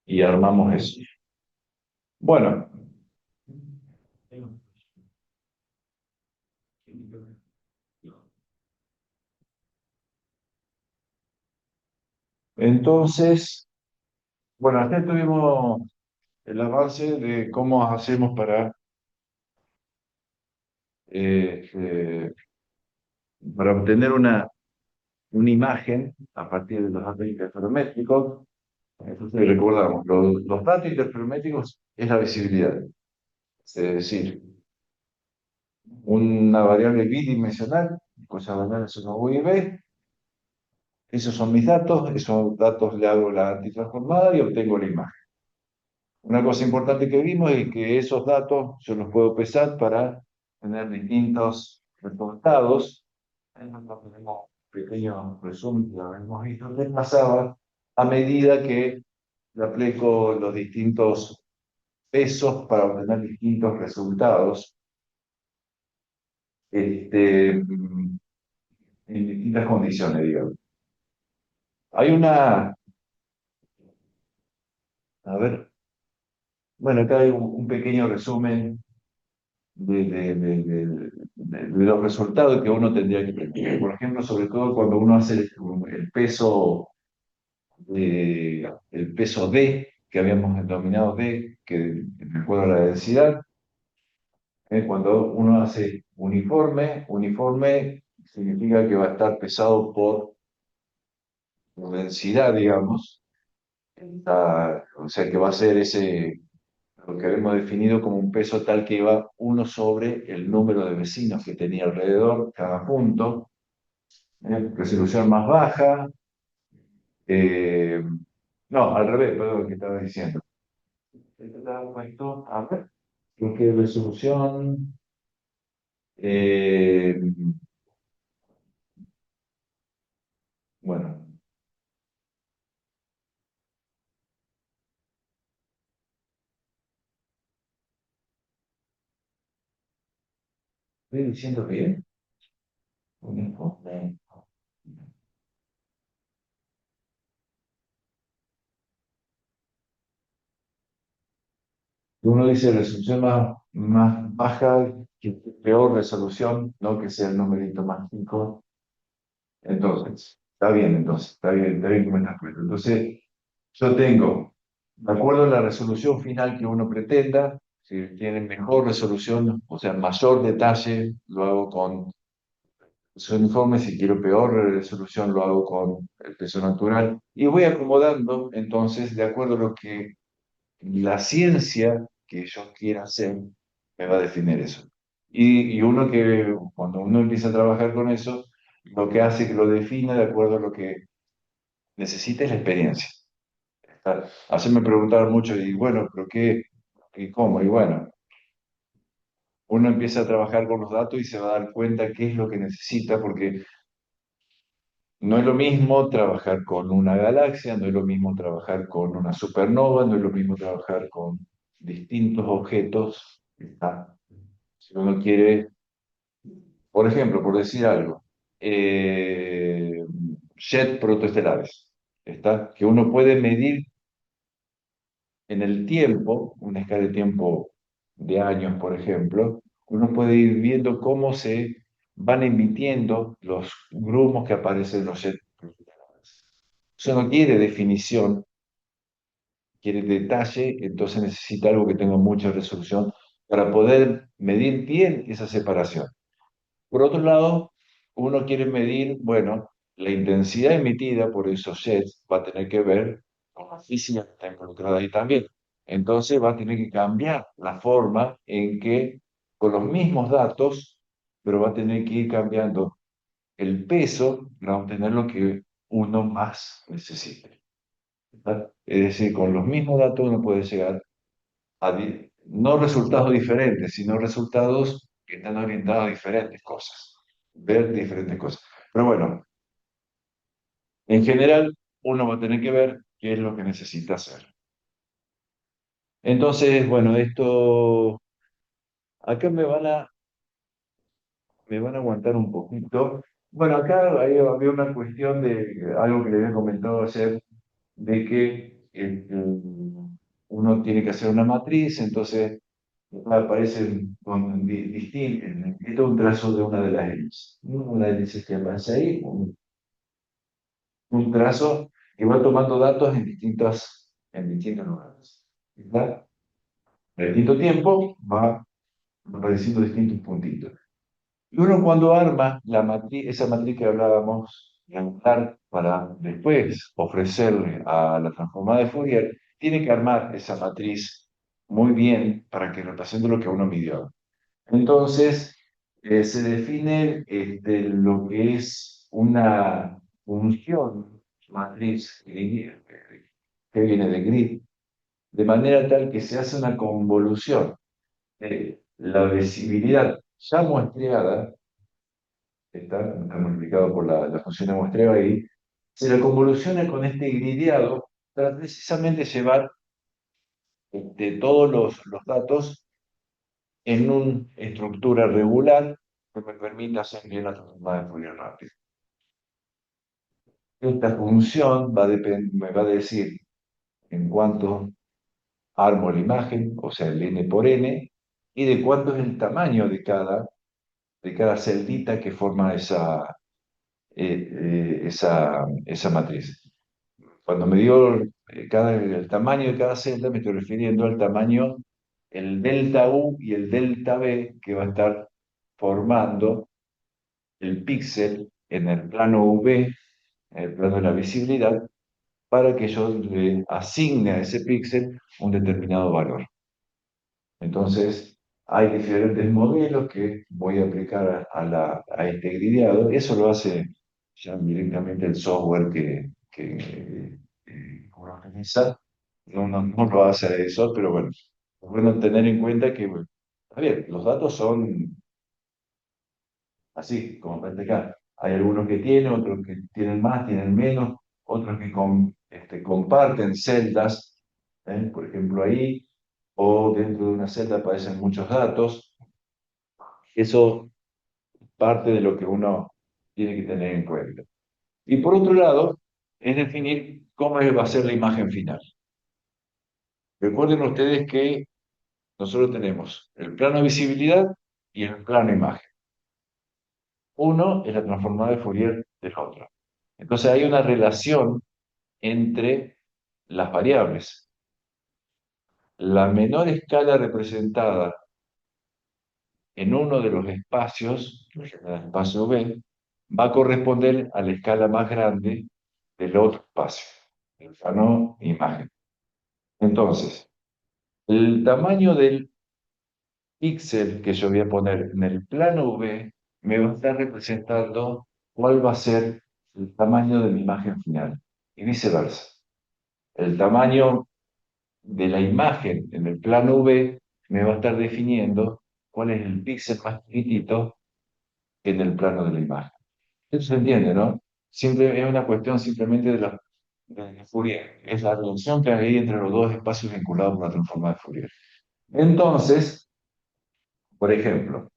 y armamos eso. Bueno, entonces, bueno, hasta tuvimos el avance de cómo hacemos eh, eh, para obtener una imagen a partir de los datos interferométricos. Entonces recordamos, los datos interferométricos es la visibilidad, es decir, una variable bidimensional, cuyas variables son U y B. Esos son mis datos, esos datos le hago la antitransformada y obtengo la imagen. Una cosa importante que vimos es que esos datos yo los puedo pesar para tener distintos resultados. Ahí nos tenemos un pequeño resumen que lo hemos visto antes pasaba a medida que le aplico los distintos pesos para obtener distintos resultados en distintas condiciones, digamos. Hay a ver, bueno, acá hay un pequeño resumen de los resultados que uno tendría que tener. Por ejemplo, sobre todo cuando uno hace el peso D, que habíamos denominado D, que de acuerdo a la densidad, cuando uno hace uniforme significa que va a estar pesado por densidad, digamos. O sea que va a ser lo que habíamos definido como un peso tal que iba uno sobre el número de vecinos que tenía alrededor cada punto. Resolución más baja. eh, no, al revés, perdón, que estaba diciendo. A ver, creo que resolución. eh, bueno, estoy diciendo bien. Uniforme. Uno dice resolución más baja, que peor resolución, no que sea el numerito más chico. Entonces, está bien, está bien que me estás cuenta. Entonces, yo tengo, de acuerdo a la resolución final que uno pretenda, si tiene mejor resolución, o sea, mayor detalle, lo hago con su uniforme, si quiero peor resolución, lo hago con el peso natural. Y voy acomodando, entonces, de acuerdo a lo que la ciencia que yo quiera hacer me va a definir eso. Y uno que, cuando uno empieza a trabajar con eso, lo que hace que lo defina de acuerdo a lo que necesita es la experiencia. Hacerme preguntar mucho, y bueno, pero qué, y cómo, y bueno, uno empieza a trabajar con los datos y se va a dar cuenta qué es lo que necesita, porque no es lo mismo trabajar con una galaxia, no es lo mismo trabajar con una supernova, no es lo mismo trabajar con distintos objetos. Si uno quiere, por ejemplo, por decir algo, eh, jet protoestelares, que uno puede medir en el tiempo, una escala de tiempo de años, por ejemplo, uno puede ir viendo cómo se van emitiendo los grumos que aparecen en los jets protoestelares. Eso no quiere definición, quiere detalle, entonces necesita algo que tenga mucha resolución para poder medir bien esa separación. Por otro lado, uno quiere medir, bueno, la intensidad emitida por esos jets va a tener que ver con la física que está involucrada ahí también. Entonces va a tener que cambiar la forma en que, con los mismos datos, pero va a tener que ir cambiando el peso para obtener lo que uno más necesite. ¿Verdad? Es decir, con los mismos datos uno puede llegar a no resultados diferentes, sino resultados que están orientados a diferentes cosas, ver diferentes cosas. Pero bueno, en general uno va a tener que ver qué es lo que necesita hacer. Entonces, bueno, acá me van a aguantar un poquito. Bueno, acá había una cuestión de algo que le había comentado ayer, de que uno tiene que hacer una matriz, entonces aparecen con distintos, esto es un trazo de una de las hélices. Una hélice que aparece ahí, un trazo que va tomando datos en distintos lugares. ¿Verdad? En distinto tiempo va apareciendo distintos puntitos. Y uno cuando arma la matriz, esa matriz que hablábamos, triangular, para después ofrecerle a la transformada de Fourier, tiene que armar esa matriz muy bien para que represente lo que uno midió. Entonces, se define lo que es una función matriz que viene de grid, de manera tal que se hace una convolución de la visibilidad ya muestreada, está multiplicado por la función de muestreo ahí, se la convoluciona con este grideado para precisamente llevar todos los datos en una estructura regular que me permita hacer bien la transformada de Fourier rápido. Esta función me va a decir en cuánto armo la imagen, o sea, el n por n, y de cuánto es el tamaño de cada celda que forma esa matriz. Cuando me dio el tamaño de cada celda, me estoy refiriendo al tamaño, el delta U y el delta B que va a estar formando el píxel en el plano UV, en el plano de la visibilidad, para que yo le asigne a ese píxel un determinado valor. Entonces, hay diferentes modelos que voy a aplicar a este grideado. Eso lo hace ya directamente el software que uno utiliza. No lo hace eso, pero bueno, es bueno tener en cuenta que, bueno, a ver, los datos son así, como para acá. Hay algunos que tienen, otros que tienen más, tienen menos, otros que comparten celdas, por ejemplo ahí, o dentro de una celda aparecen muchos datos. Eso parte de lo que uno tiene que tener en cuenta. Y por otro lado, es definir cómo va a ser la imagen final. Recuerden ustedes que nosotros tenemos el plano de visibilidad y el plano imagen. Uno es la transformada de Fourier del otro. Entonces hay una relación entre las variables. La menor escala representada en uno de los espacios, el espacio B, va a corresponder a la escala más grande del otro espacio, el plano imagen. Entonces, el tamaño del píxel que yo voy a poner en el plano V me va a estar representando cuál va a ser el tamaño de mi imagen final y viceversa. El tamaño de la imagen en el plano V me va a estar definiendo cuál es el píxel más chiquitito en el plano de la imagen. Eso se entiende, ¿no? Es una cuestión simplemente de Fourier. Es la relación que hay entre los dos espacios vinculados por la transformada de Fourier. Entonces, por ejemplo,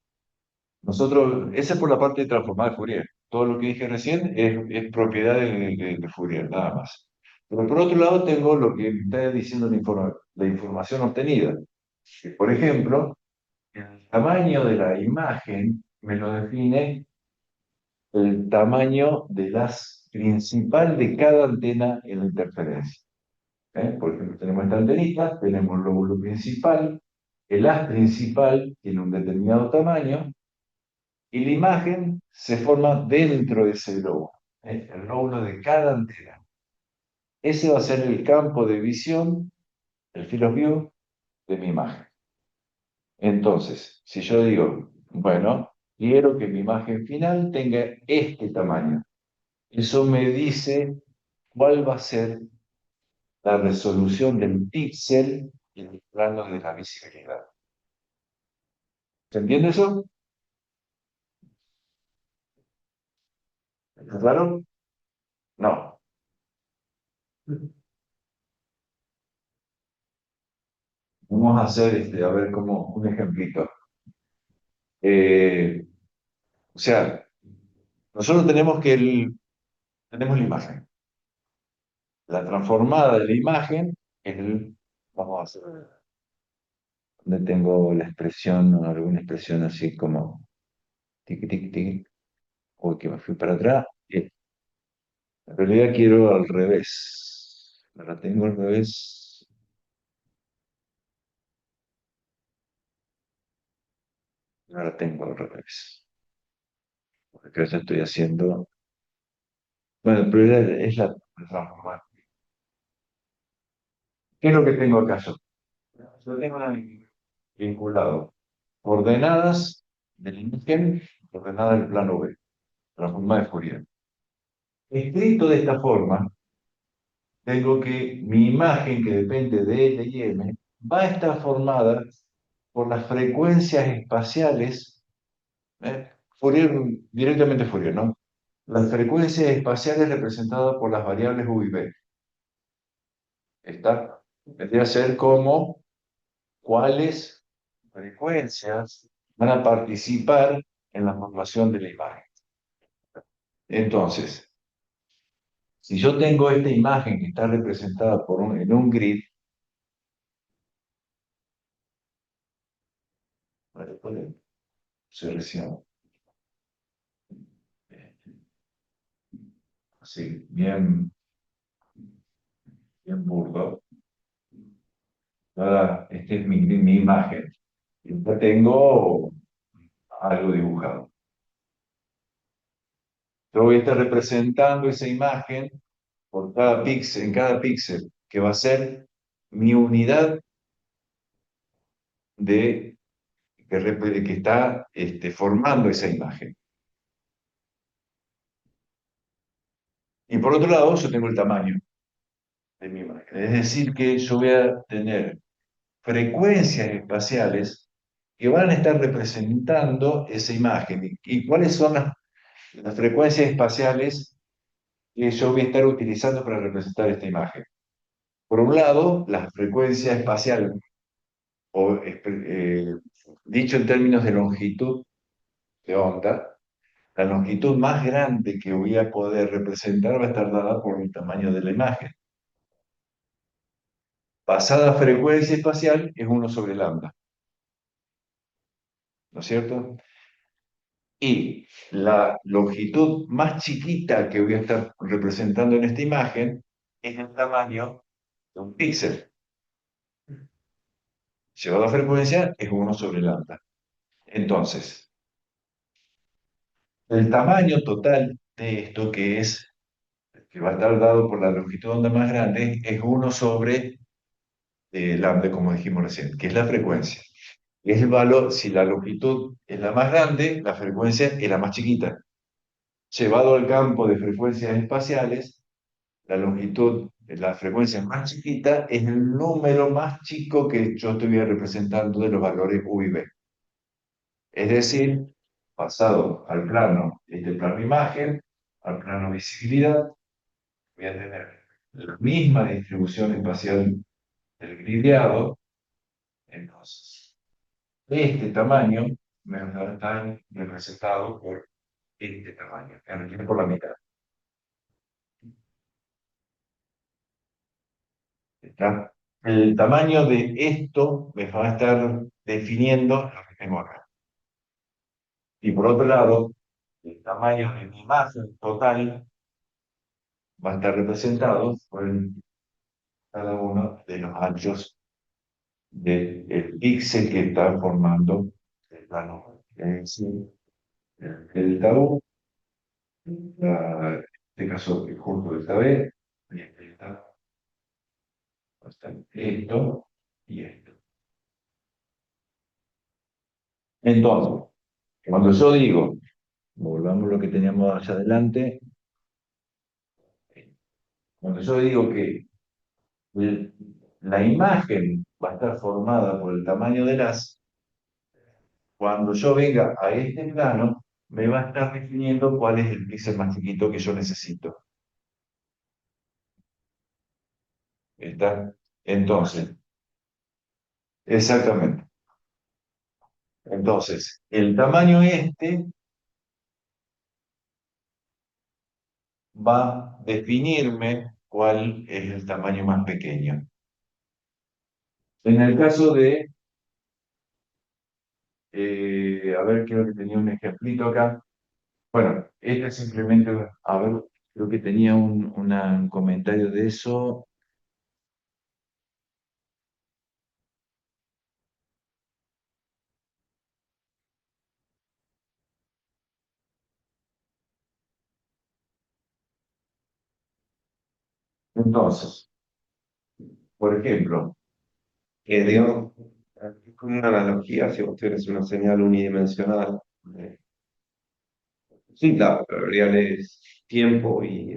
esa es por la parte de transformada de Fourier. Todo lo que dije recién es propiedad de Fourier, nada más. Pero por otro lado tengo lo que me está diciendo la información obtenida. Que, por ejemplo, el tamaño de la imagen me lo define el tamaño de las principal de cada antena en la interferencia. Por ejemplo, tenemos esta antenita, tenemos el lóbulo principal, el haz principal tiene un determinado tamaño y la imagen se forma dentro de ese lóbulo, el lóbulo de cada antena. Ese va a ser el campo de visión, el field of view de mi imagen. Entonces, si yo digo, bueno, quiero que mi imagen final tenga este tamaño, eso me dice cuál va a ser la resolución del píxel en el plano de la visibilidad. ¿Se entiende eso? ¿Está claro? No. Vamos a hacer, a ver, como un ejemplito. Eh, o sea, nosotros tenemos la imagen. La transformada de la imagen es Vamos a hacer. Donde tengo la expresión, alguna expresión así como tic, tic, tic. Uy, que me fui para atrás. En realidad quiero al revés. La tengo al revés. No la tengo al revés. Porque ya estoy haciendo. Bueno, pero es la transformar. ¿Qué es lo que tengo acá yo? Yo tengo vinculado coordenadas del imagen, coordenadas del plano B, transformada de Fourier. Escrito de esta forma, tengo que mi imagen, que depende de L y M, va a estar formada por las frecuencias espaciales, Fourier, directamente Fourier, ¿no? Las frecuencias espaciales representadas por las variables U y B. Esta vendría a ser como cuáles frecuencias van a participar en la formación de la imagen. Entonces, si yo tengo esta imagen que está representada en un grid, ¿vale? Selecciono así, bien burdo. Ahora, esta es mi imagen. Y ya tengo algo dibujado. Yo voy a estar representando esa imagen por cada píxel, en cada píxel, que va a ser mi unidad que está formando esa imagen. Y por otro lado, yo tengo el tamaño de mi imagen. Es decir, que yo voy a tener frecuencias espaciales que van a estar representando esa imagen. ¿Y cuáles son las frecuencias espaciales que yo voy a estar utilizando para representar esta imagen? Por un lado, la frecuencia espacial, o dicho en términos de longitud de onda, la longitud más grande que voy a poder representar va a estar dada por el tamaño de la imagen. Pasada frecuencia espacial es 1/λ, ¿no es cierto? Y la longitud más chiquita que voy a estar representando en esta imagen es el tamaño de un píxel. Llevado a frecuencia es 1/λ. Entonces, el tamaño total de esto, que va a estar dado por la longitud de onda más grande, es 1/λ, como dijimos recién, que es la frecuencia. Es el valor, si la longitud es la más grande, la frecuencia es la más chiquita. Llevado al campo de frecuencias espaciales, la frecuencia más chiquita es el número más chico que yo estoy representando de los valores U y B. Es decir, pasado al plano, este plano imagen, al plano visibilidad, voy a tener la misma distribución espacial del grideado. Entonces, este tamaño me va a estar representado por este tamaño, en realidad por la mitad. ¿Está? El tamaño de esto me va a estar definiendo lo que tengo acá. Y por otro lado, el tamaño de mi masa total va a estar representado por cada uno de los anchos del píxel que está formando el plano. Es decir, el delta U, en este caso el curso delta B, y el delta, va a estar esto y esto. Entonces, cuando yo digo, volvamos a lo que teníamos hacia adelante, cuando yo digo que el- la imagen va a estar formada por el tamaño del haz, cuando yo venga a este plano, me va a estar definiendo cuál es el píxel más chiquito que yo necesito. ¿Está? Entonces, exactamente. Entonces, el tamaño este va a definirme cuál es el tamaño más pequeño. En el caso de, a ver, creo que tenía un ejemplito acá. Bueno, este es simplemente, a ver, creo que tenía un comentario de eso. Entonces, por ejemplo, Digamos, es como una analogía, si vos tienes una señal unidimensional, eh, sí, la variable es tiempo y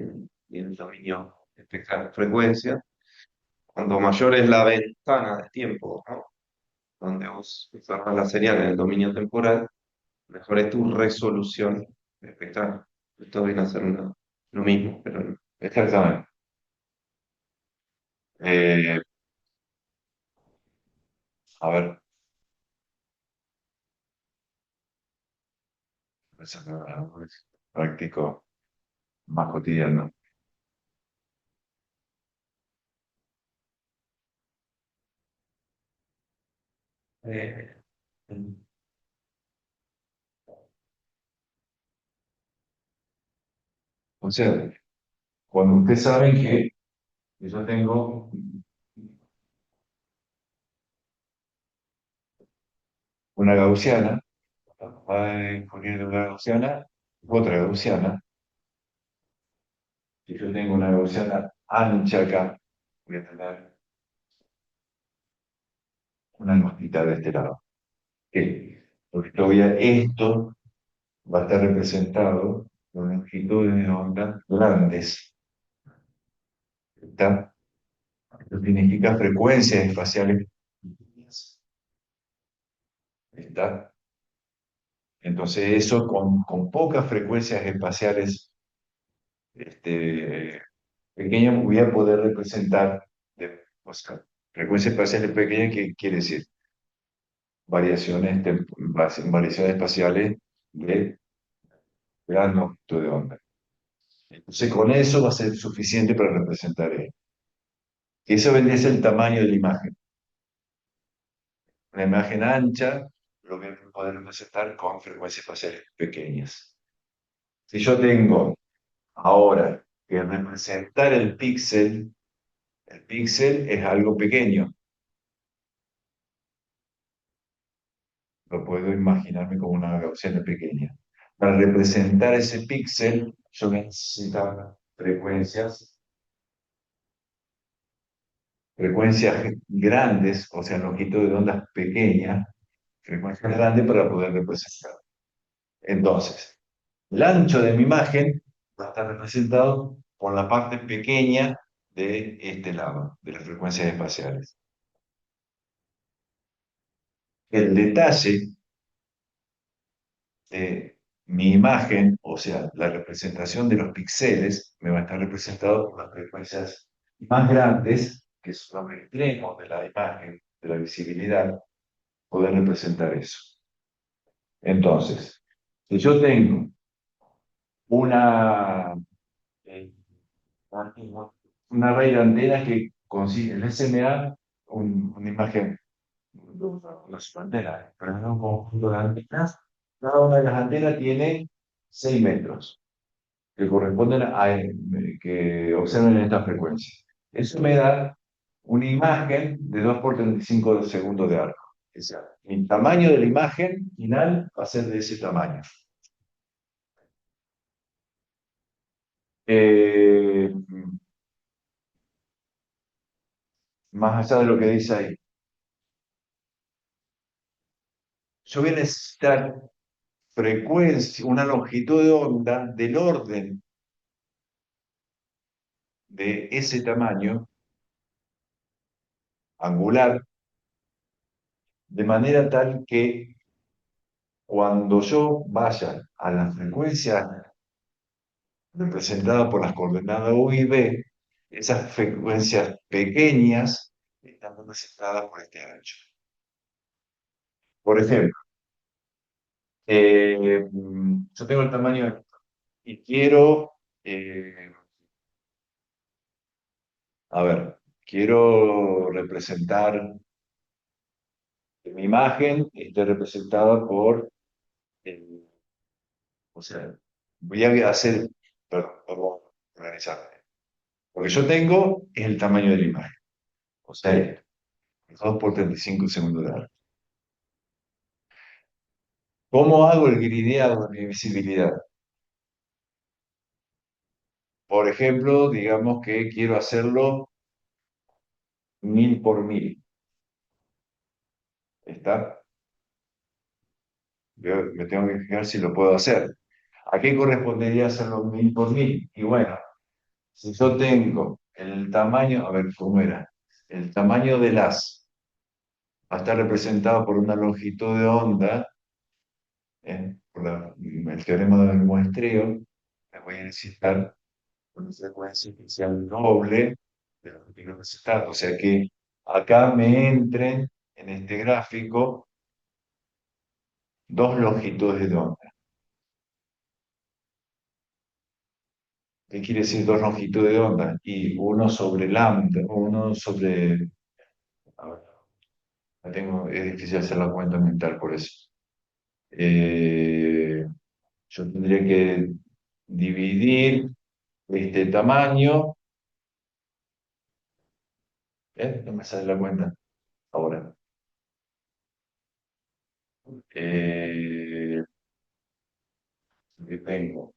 el dominio espectral de frecuencia. Cuanto mayor es la ventana de tiempo, ¿no? Donde vos observas la señal en el dominio temporal, mejor es tu resolución espectral. Esto viene a ser lo mismo, pero no. exactamente. Eh, a ver, eso es práctico, más cotidiano. Eh, O sea, cuando ustedes saben que yo tengo una gaussiana, va a discurrir de una gaussiana, otra gaussiana, si yo tengo una gaussiana ancha acá, voy a tener una angostita de este lado. ¿Qué? Porque todavía esto va a estar representado con longitudes de onda grandes. ¿Está? Esto significa frecuencias espaciales pequeñas. ¿Está? Entonces eso con pocas frecuencias espaciales pequeñas voy a poder representar, o sea, frecuencias espaciales pequeñas, ¿qué quiere decir? Variaciones espaciales de gran longitud de onda. Entonces con eso va a ser suficiente para representar esto. Eso vendría a ser el tamaño de la imagen. Una imagen ancha lo voy a poder representar con frecuencias espaciales pequeñas. Si yo tengo ahora que representar el píxel es algo pequeño. Lo puedo imaginarme como una gaussiana pequeña. Para representar ese píxel, yo necesito frecuencias grandes, o sea, longitud de ondas pequeñas, frecuencias grandes para poder representar. Entonces, el ancho de mi imagen va a estar representado por la parte pequeña de este lado, de las frecuencias espaciales. El detalle de mi imagen, o sea, la representación de los píxeles, me va a estar representado por las frecuencias más grandes, que son los extremos de la imagen, de la visibilidad, poder representar eso. Entonces, si yo tengo una, eh, una array de antenas que consigue el SMA, una imagen, una antena, pero es un conjunto de antenas. Cada una de las antenas tiene 6 metros, que corresponden que observen esta frecuencia. Eso me da una imagen de 2 por 35 segundos de arco. O sea, el tamaño de la imagen final va a ser de ese tamaño. Eh, Más allá de lo que dice ahí, yo voy a necesitar frecuencia, una longitud de onda del orden de ese tamaño angular, de manera tal que cuando yo vaya a la frecuencia representada por las coordenadas U y B, esas frecuencias pequeñas están representadas por este ancho. Por ejemplo, yo tengo el tamaño y quiero, eh, a ver, quiero representar. que mi imagen esté representada por, el- o sea, voy a hacer, perdón, vamos a organizarme. Lo que yo tengo es el tamaño de la imagen, o sea, 2 por 35 segundos de largo. ¿Cómo hago el grideado de mi visibilidad? Por ejemplo, digamos que quiero hacerlo 1000 por 1000. ¿Está? Me tengo que fijar si lo puedo hacer. ¿A qué correspondería hacerlo 1000 por 1000? Y bueno, si yo tengo el tamaño, a ver, ¿cómo era? El tamaño del haz va a estar representado por una longitud de onda, por el teorema del muestreo, me voy a necesitar una frecuencia que sea el doble de lo que quiero necesitar. O sea que acá me entren en este gráfico dos longitudes de onda. ¿Qué quiere decir dos longitudes de onda? Y uno sobre lambda, uno sobre... A ver, es difícil hacer la cuenta mental por eso. Eh, yo tendría que dividir este tamaño, no me sale la cuenta ahora. Eh, que tengo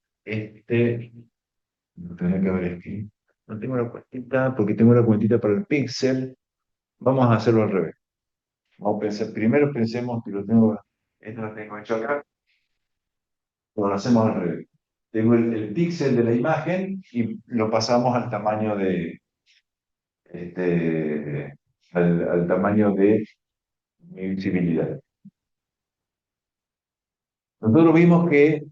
lo tendría que haber escrito. No tengo la cuentita, porque tengo la cuentita para el píxel. Vamos a hacerlo al revés. Vamos a pensar, primero pensemos que lo tengo, esto lo tengo hecho acá, pero lo hacemos al revés. Tengo el píxel de la imagen y lo pasamos al tamaño al tamaño de mi visibilidad. Nosotros vimos que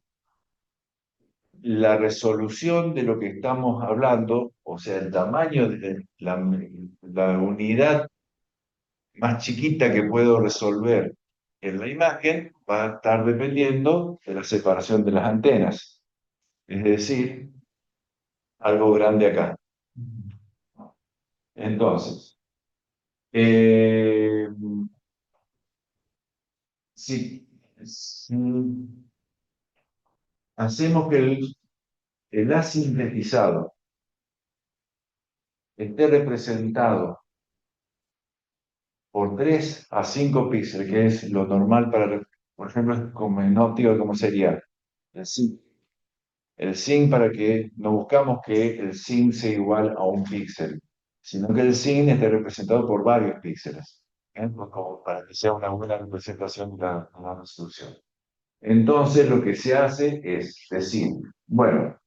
la resolución de lo que estamos hablando, o sea, el tamaño de la unidad más chiquita que puedo resolver en la imagen, va a estar dependiendo de la separación de las antenas. Es decir, algo grande acá. Entonces, eh, si hacemos que el A sintetizado esté representado por 3 a 5 píxeles, que es lo normal para, por ejemplo, como en óptica, ¿cómo sería? El sin, el sin para que no buscamos que el sin sea igual a un píxel, sino que el sin esté representado por varios píxeles, pues como para que sea una buena representación de la resolución. Entonces, lo que se hace es decir, bueno,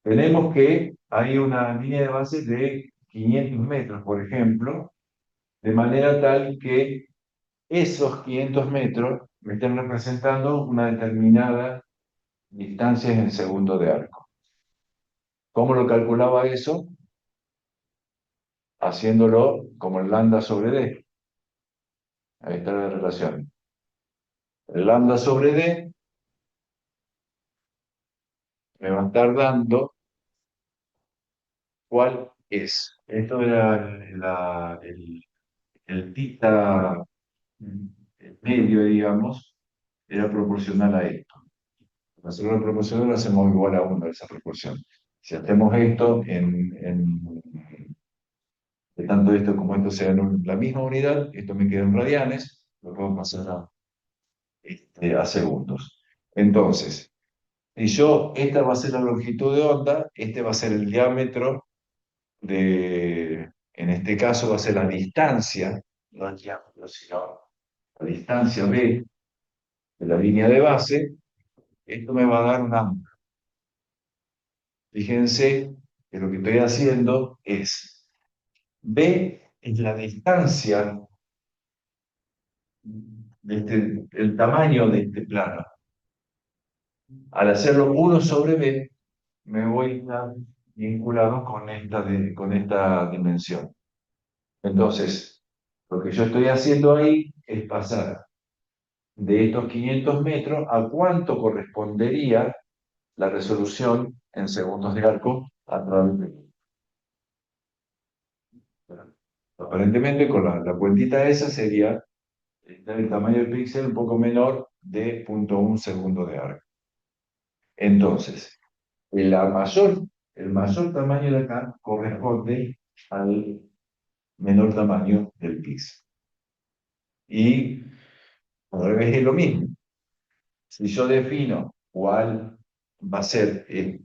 tenemos que hay una línea de base de 500 metros, por ejemplo, de manera tal que esos 500 metros me estén representando una determinada distancia en segundo de arco. ¿Cómo lo calculaba eso? Haciéndolo como el lambda sobre D. Ahí está la relación. El lambda sobre D me va a estar dando cuál es. Esto era el tita el medio, digamos, era proporcional a esto. Para hacer una proporción lo hacemos igual a 1 de esa proporción. Si hacemos esto de tanto esto como esto sean la misma unidad, esto me queda en radianes, lo puedo pasar a segundos. Entonces, si esta va a ser la longitud de onda, este va a ser el diámetro en este caso va a ser la distancia, no el diámetro, sino la distancia B de la línea de base, esto me va a dar un ángulo. Fíjense que lo que estoy haciendo es B es la distancia el tamaño de este plano. Al hacerlo 1 sobre B, me voy a vinculado con esta dimensión. Entonces, lo que yo estoy haciendo ahí es pasar de estos 500 metros a cuánto correspondería la resolución en segundos de arco a través de... Aparentemente, con la cuentita esa sería el tamaño del píxel un poco menor de 0,1 segundo de arco. Entonces, el mayor tamaño de acá corresponde al menor tamaño del píxel. Y al revés es lo mismo. Si yo defino cuál va a ser el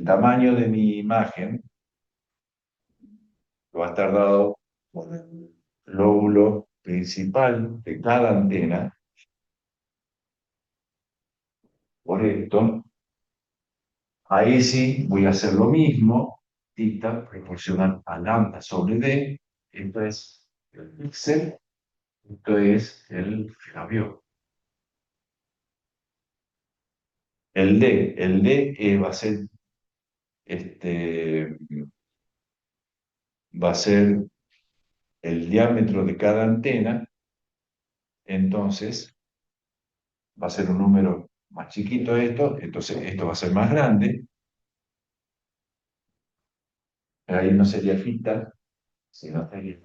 tamaño de mi imagen, va a estar dado por el lóbulo principal de cada antena, por esto, ahí sí voy a hacer lo mismo, θ proporcional a lambda sobre d, esto es el píxel, esto es el gravio. El D este, va a ser el diámetro de cada antena, entonces va a ser un número más chiquito esto, entonces esto va a ser más grande, ahí no sería θ, sino sería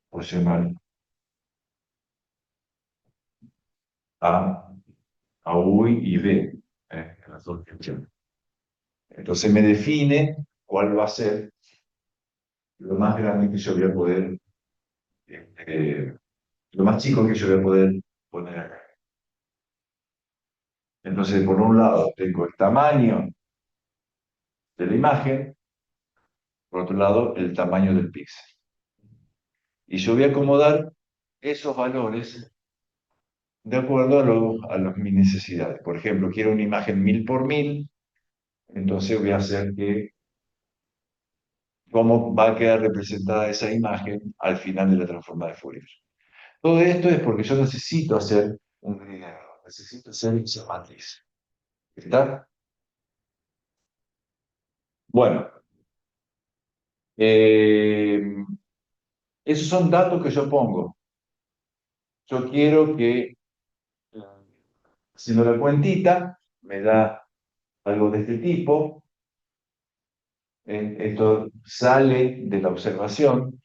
proporcional a, a U y B, las dos funciones. Entonces me define cuál va a ser lo más grande que yo voy a poder, eh, lo más chico que yo voy a poder poner acá. Entonces, por un lado, tengo el tamaño de la imagen, por otro lado, el tamaño del píxel. Y yo voy a acomodar esos valores de acuerdo a mis necesidades. Por ejemplo, quiero una imagen 1000 por 1000, entonces voy a hacer que cómo va a quedar representada esa imagen al final de la transformada de Fourier. Todo esto es porque yo necesito hacer un video, necesito hacer esa matriz. ¿Está? Bueno, eh, esos son datos que yo pongo. Yo quiero que, haciendo la cuentita, me da algo de este tipo. Esto sale de la observación.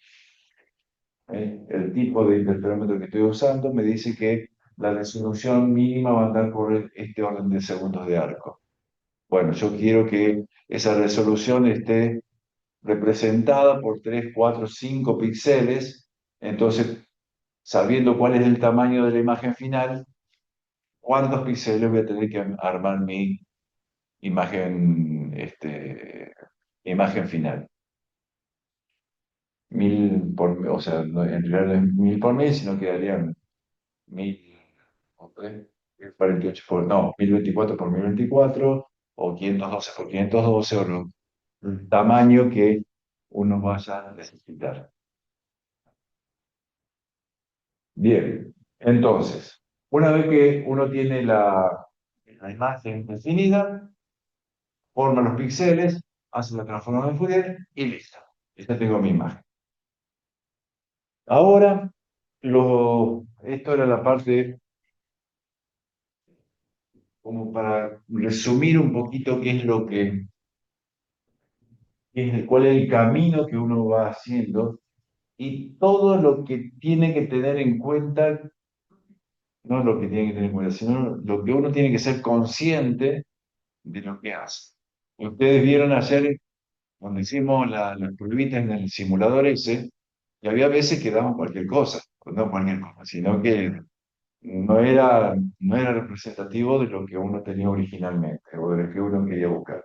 El tipo de interferómetro que estoy usando me dice que la resolución mínima va a andar por este orden de segundos de arco. Bueno, yo quiero que esa resolución esté representada por 3, 4, 5 píxeles. Entonces, sabiendo cuál es el tamaño de la imagen final, cuántos píxeles voy a tener que armar mi imagen, imagen final. 1000 por, o sea, en realidad no es 1000 por 1000, sino quedarían 1000, o 48 por, no, 1024 por 1024, o 512 por 512, o el tamaño que uno vaya a necesitar. Bien, entonces, una vez que uno tiene la imagen definida, forma los píxeles, hace la transformación de Fourier y listo. Ya tengo mi imagen. Ahora, esto era la parte como para resumir un poquito qué es lo que, cuál es el camino que uno va haciendo y todo lo que tiene que tener en cuenta, no lo que tiene que tener en cuenta, sino lo que uno tiene que ser consciente de lo que hace. Ustedes vieron ayer, cuando hicimos las pruebitas en el simulador ese, y había veces que daban cualquier cosa, no cualquier cosa, sino que no era representativo de lo que uno tenía originalmente o de lo que uno quería buscar.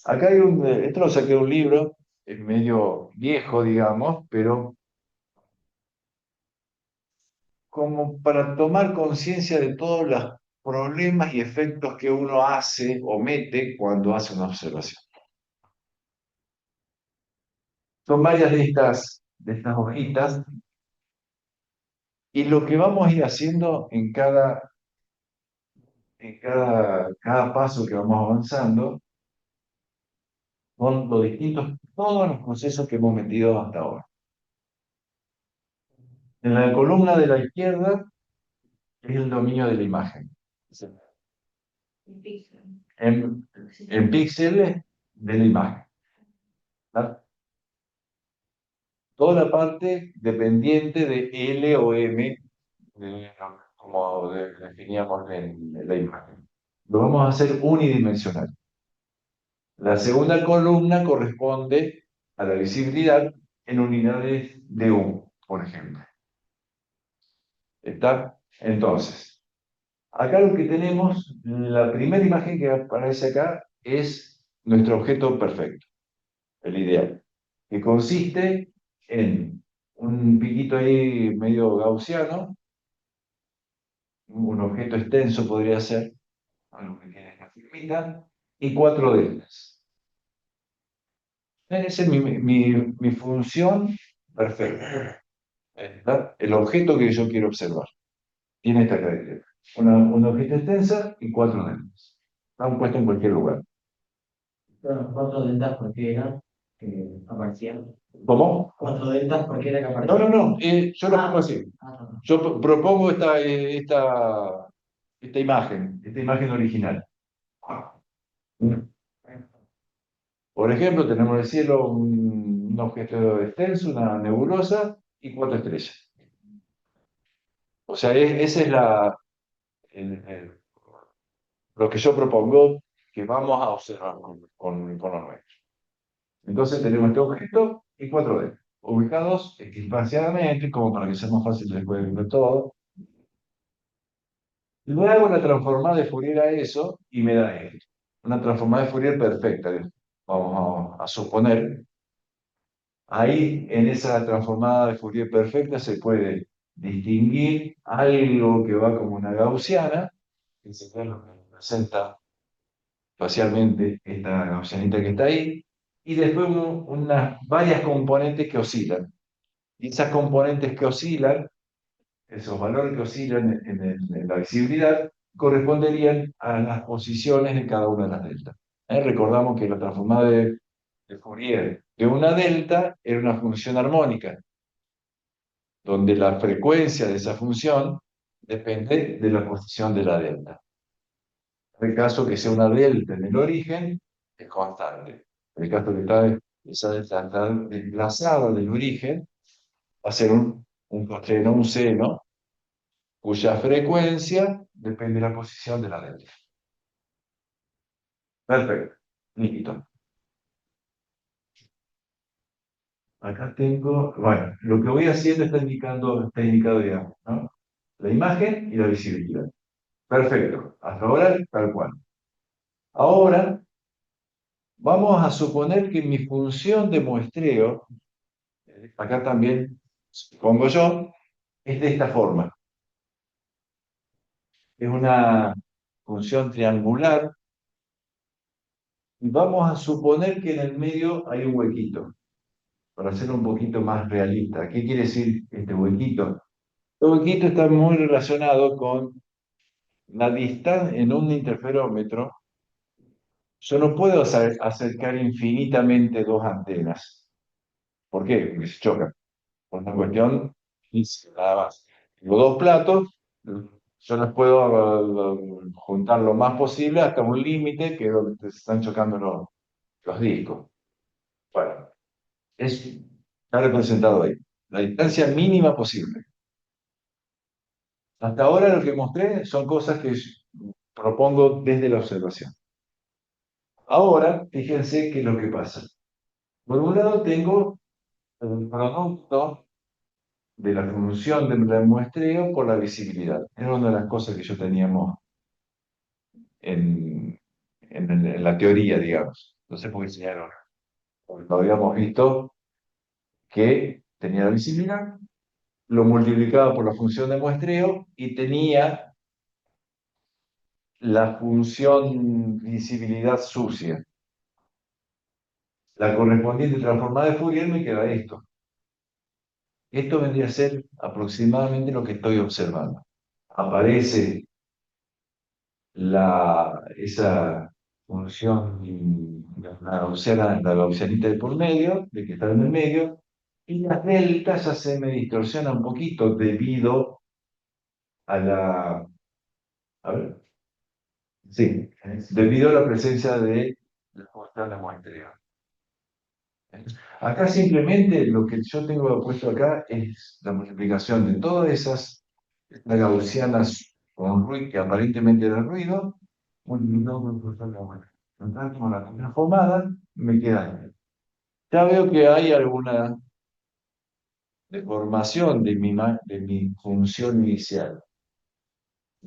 Acá hay esto lo saqué de un libro, es medio viejo, digamos, pero como para tomar conciencia de todos los problemas y efectos que uno hace o mete cuando hace una observación. Son varias de estas hojitas, y lo que vamos a ir haciendo en cada paso que vamos avanzando son todos los procesos que hemos metido hasta ahora. En la columna de la izquierda es el dominio de la imagen. En, en píxeles de la imagen. ¿Tá? toda la parte dependiente de L o M, como definíamos en la imagen. Lo vamos a hacer unidimensional. La segunda columna corresponde a la visibilidad en unidades de U, por ejemplo. ¿Está? Entonces, acá lo que tenemos, la primera imagen que aparece acá es nuestro objeto perfecto, el ideal, que consiste en un piquito ahí medio gaussiano, un objeto extenso podría ser, algo que tiene una firmita, y cuatro deltas. Esa es mi función perfecta. ¿Está? El objeto que yo quiero observar tiene esta característica. Una hojita extensa y cuatro deltas. Están puestos en cualquier lugar. Bueno, cuatro dentas porque era que aparecían. ¿Cómo? Cuatro dentas porque era que No, aparecían. no, no. Yo lo pongo así. No. Yo propongo esta imagen original. Por ejemplo, tenemos en el cielo un objeto extenso, una nebulosa y cuatro estrellas. O sea, esa es lo que yo propongo que vamos a observar con lo nuestro. Entonces tenemos este objeto y cuatro D, ubicados espaciadamente, como para que sea más fácil después de ver todo. Luego hago una transformada de Fourier a eso y me da esto. Una transformada de Fourier perfecta, vamos a suponer. Ahí, en esa transformada de Fourier perfecta, se puede distinguir algo que va como una gaussiana, que sería lo que representa espacialmente esta gaussianita que está ahí, y después unas varias componentes que oscilan. Y esas componentes que oscilan, esos valores que oscilan en la visibilidad, corresponderían a las posiciones de cada una de las deltas. Recordamos que la transformada de Fourier de una delta era una función armónica, donde la frecuencia de esa función depende de la posición de la delta. En el caso que sea una delta en el origen, es constante. En el caso que esa delta está desplazada del origen, va a ser un cosseno, un seno, cuya frecuencia depende de la posición de la delta. Perfecto. Listo. Acá tengo, bueno, lo que voy haciendo está indicado, digamos, ¿no? La imagen y la visibilidad. Perfecto. Hasta ahora, tal cual. Ahora, vamos a suponer que mi función de muestreo, acá también pongo yo, es de esta forma. Es una función triangular. Y vamos a suponer que en el medio hay un huequito, para hacerlo un poquito más realista. ¿Qué quiere decir este huequito? Este huequito está muy relacionado con la distancia en un interferómetro. Yo no puedo acercar infinitamente dos antenas. ¿Por qué? Porque se chocan. Por una cuestión física, nada más. Los dos platos, yo los puedo juntar lo más posible hasta un límite que es donde se están chocando los discos. Bueno, está representado ahí. La distancia mínima posible. Hasta ahora lo que mostré son cosas que propongo desde la observación. Ahora, fíjense qué es lo que pasa. Por un lado tengo el producto de la función del muestreo por la visibilidad. Era una de las cosas que yo teníamos en la teoría, digamos. No sé por qué enseñaron. Porque lo habíamos visto que tenía la visibilidad, lo multiplicaba por la función de muestreo y tenía la función visibilidad sucia. La correspondiente transformada de Fourier me queda esto. Esto vendría a ser aproximadamente lo que estoy observando. Aparece esa función, la gaussianita de por medio, de que está en el medio, y las deltas ya se me distorsiona un poquito debido a a ver, sí, debido a la presencia de la función de muestreo. Acá simplemente lo que yo tengo puesto acá es la multiplicación de todas esas las gaussianas con ruido, que aparentemente era ruido, multiplicado por la buena. Entonces, como la transformada, me queda. Ya veo que hay alguna deformación de mi función inicial.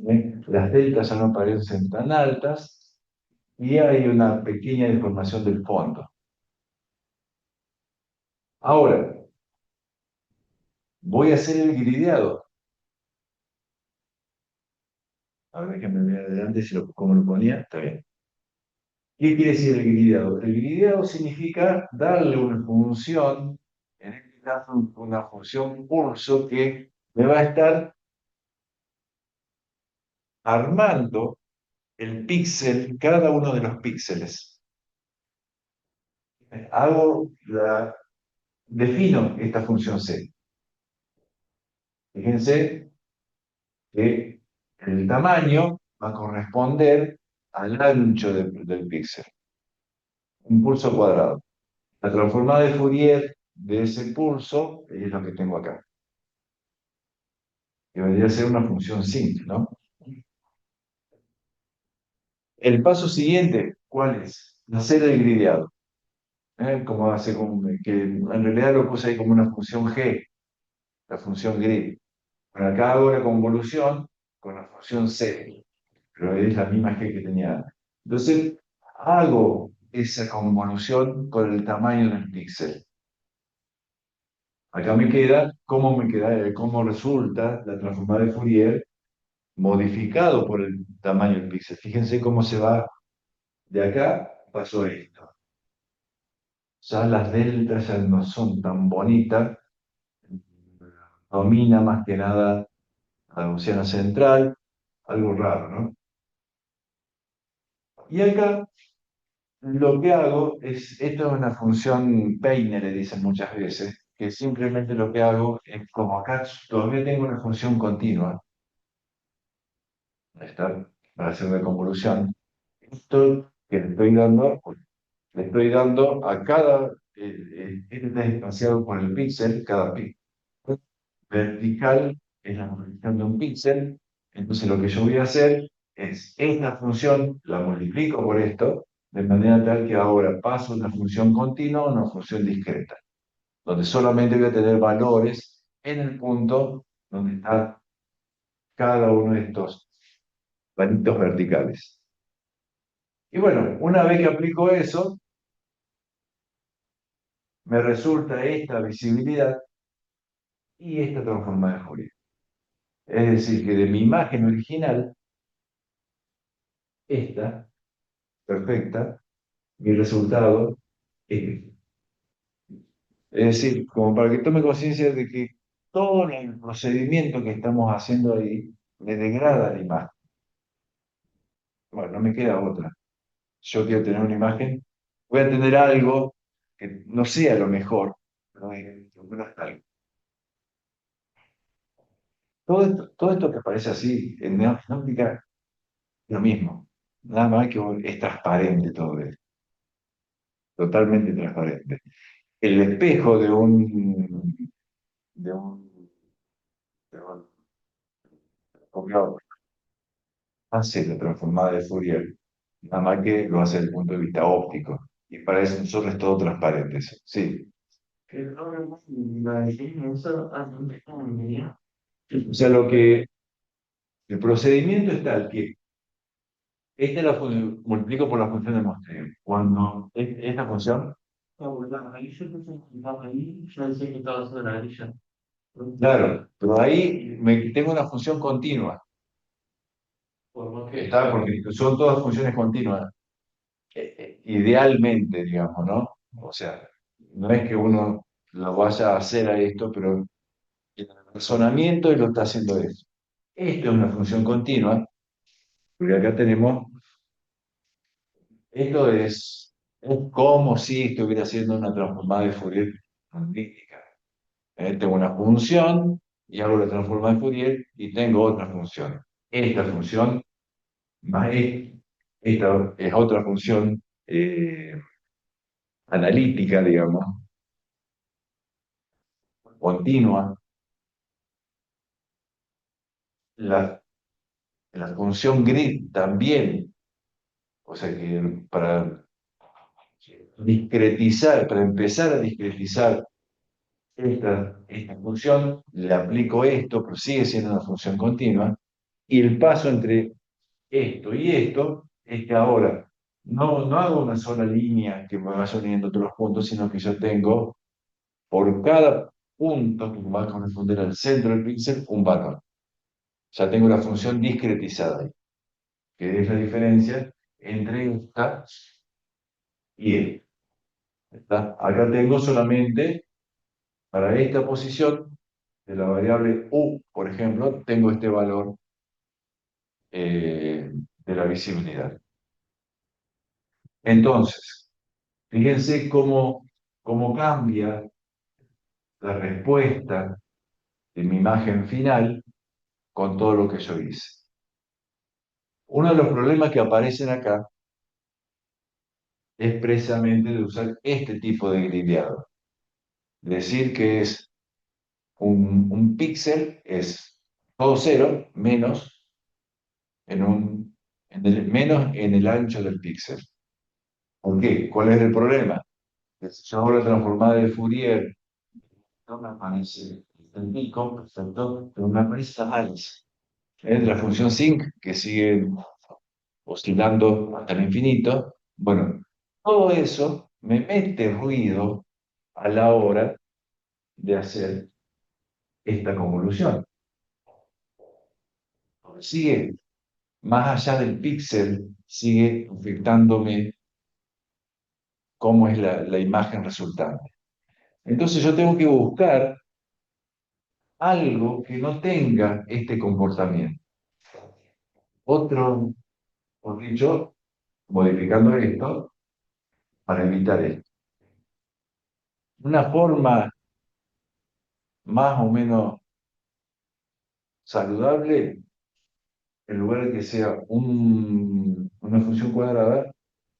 ¿Eh? Las deltas ya no parecen tan altas y hay una pequeña deformación del fondo. Ahora, voy a hacer el grideado. A ver, déjame ver adelante si cómo lo ponía. Está bien. ¿Qué quiere decir el grideado? El grideado significa darle una función, en este caso una función pulso, que me va a estar armando el píxel, cada uno de los píxeles. Defino esta función C. Fíjense que el tamaño va a corresponder al ancho del píxel, un pulso cuadrado. La transformada de Fourier de ese pulso es lo que tengo acá, que vendría a ser una función simple, ¿no? El paso siguiente, ¿cuál es? Hacer el grideado. Como hace que en realidad lo puse ahí como una función G, la función grid. Bueno, acá hago la convolución con la función C, pero es la misma G que tenía antes. Entonces, hago esa convolución con el tamaño del píxel. Acá cómo resulta la transformada de Fourier modificado por el tamaño del píxel. Fíjense cómo se va de acá, pasó esto. Ya las deltas ya no son tan bonitas, domina más que nada la Gaussiana central, algo raro, ¿no? Y acá lo que hago esto es una función Peine, le dicen muchas veces, que simplemente lo que hago es, como acá todavía tengo una función continua, está para hacer una convolución, esto que le estoy dando a cada, este está espaciado por el píxel, cada píxel vertical es la multiplicación de un píxel. Entonces lo que yo voy a hacer es esta función, la multiplico por esto, de manera tal que ahora paso de una función continua a una función discreta, donde solamente voy a tener valores en el punto donde está cada uno de estos palitos verticales. Y bueno, una vez que aplico eso, me resulta esta visibilidad y esta transformada de Fourier. Es decir, que de mi imagen original, esta, perfecta, mi resultado es este. Es decir, como para que tome conciencia de que todo el procedimiento que estamos haciendo ahí me degrada la imagen. Bueno, no me queda otra. Yo quiero tener una imagen, voy a tener algo que no sea lo mejor, pero no es algo. Todo esto que aparece así en óptica es lo mismo. Nada más que es transparente todo esto, totalmente transparente. El espejo de un, de un observador hace la transformada de Fourier, nada más que lo hace desde el punto de vista óptico. Y para eso nosotros es todo transparente. Sí. O sea, el procedimiento es tal que esta multiplico por la función de Mostreo. Cuando esta función, claro, pero ahí tengo una función continua. Está, porque son todas funciones continuas. Idealmente, digamos, ¿no? O sea, no es que uno lo vaya a hacer a esto, pero el razonamiento y lo está haciendo eso. Esto es una función continua, porque acá tenemos, es como si estuviera haciendo una transformada de Fourier analítica. Tengo una función y hago la transformada de Fourier y tengo otra función. Esta función más esta es otra función analítica, digamos, continua, la, la función grid también, o sea que para discretizar, para empezar a discretizar esta función, le aplico esto, pero sigue siendo una función continua, y el paso entre esto y esto es que ahora no hago una sola línea que me vaya uniendo todos los puntos, sino que yo tengo por cada punto que va a corresponder al centro del píxel un valor. Ya tengo la función discretizada ahí, que es la diferencia entre esta y esta. ¿Está? Acá tengo solamente para esta posición de la variable u, por ejemplo, tengo este valor de la visibilidad. Entonces, fíjense cómo cambia la respuesta de mi imagen final con todo lo que yo hice. Uno de los problemas que aparecen acá es precisamente de usar este tipo de grideado. Decir que es un píxel es todo cero menos en el ancho del píxel. ¿Por qué? ¿Cuál es el problema? Que si yo hago la transformada de Fourier, no me aparece el pico, perfecto, pero me aparece la áreas. Es la función sinc que sigue oscilando hasta el infinito. Bueno, todo eso me mete ruido a la hora de hacer esta convolución. Sigue, más allá del píxel, sigue afectándome cómo es la imagen resultante. Entonces yo tengo que buscar algo que no tenga este comportamiento. Otro, por dicho, modificando esto para evitar esto. Una forma más o menos saludable, en lugar de que sea una función cuadrada,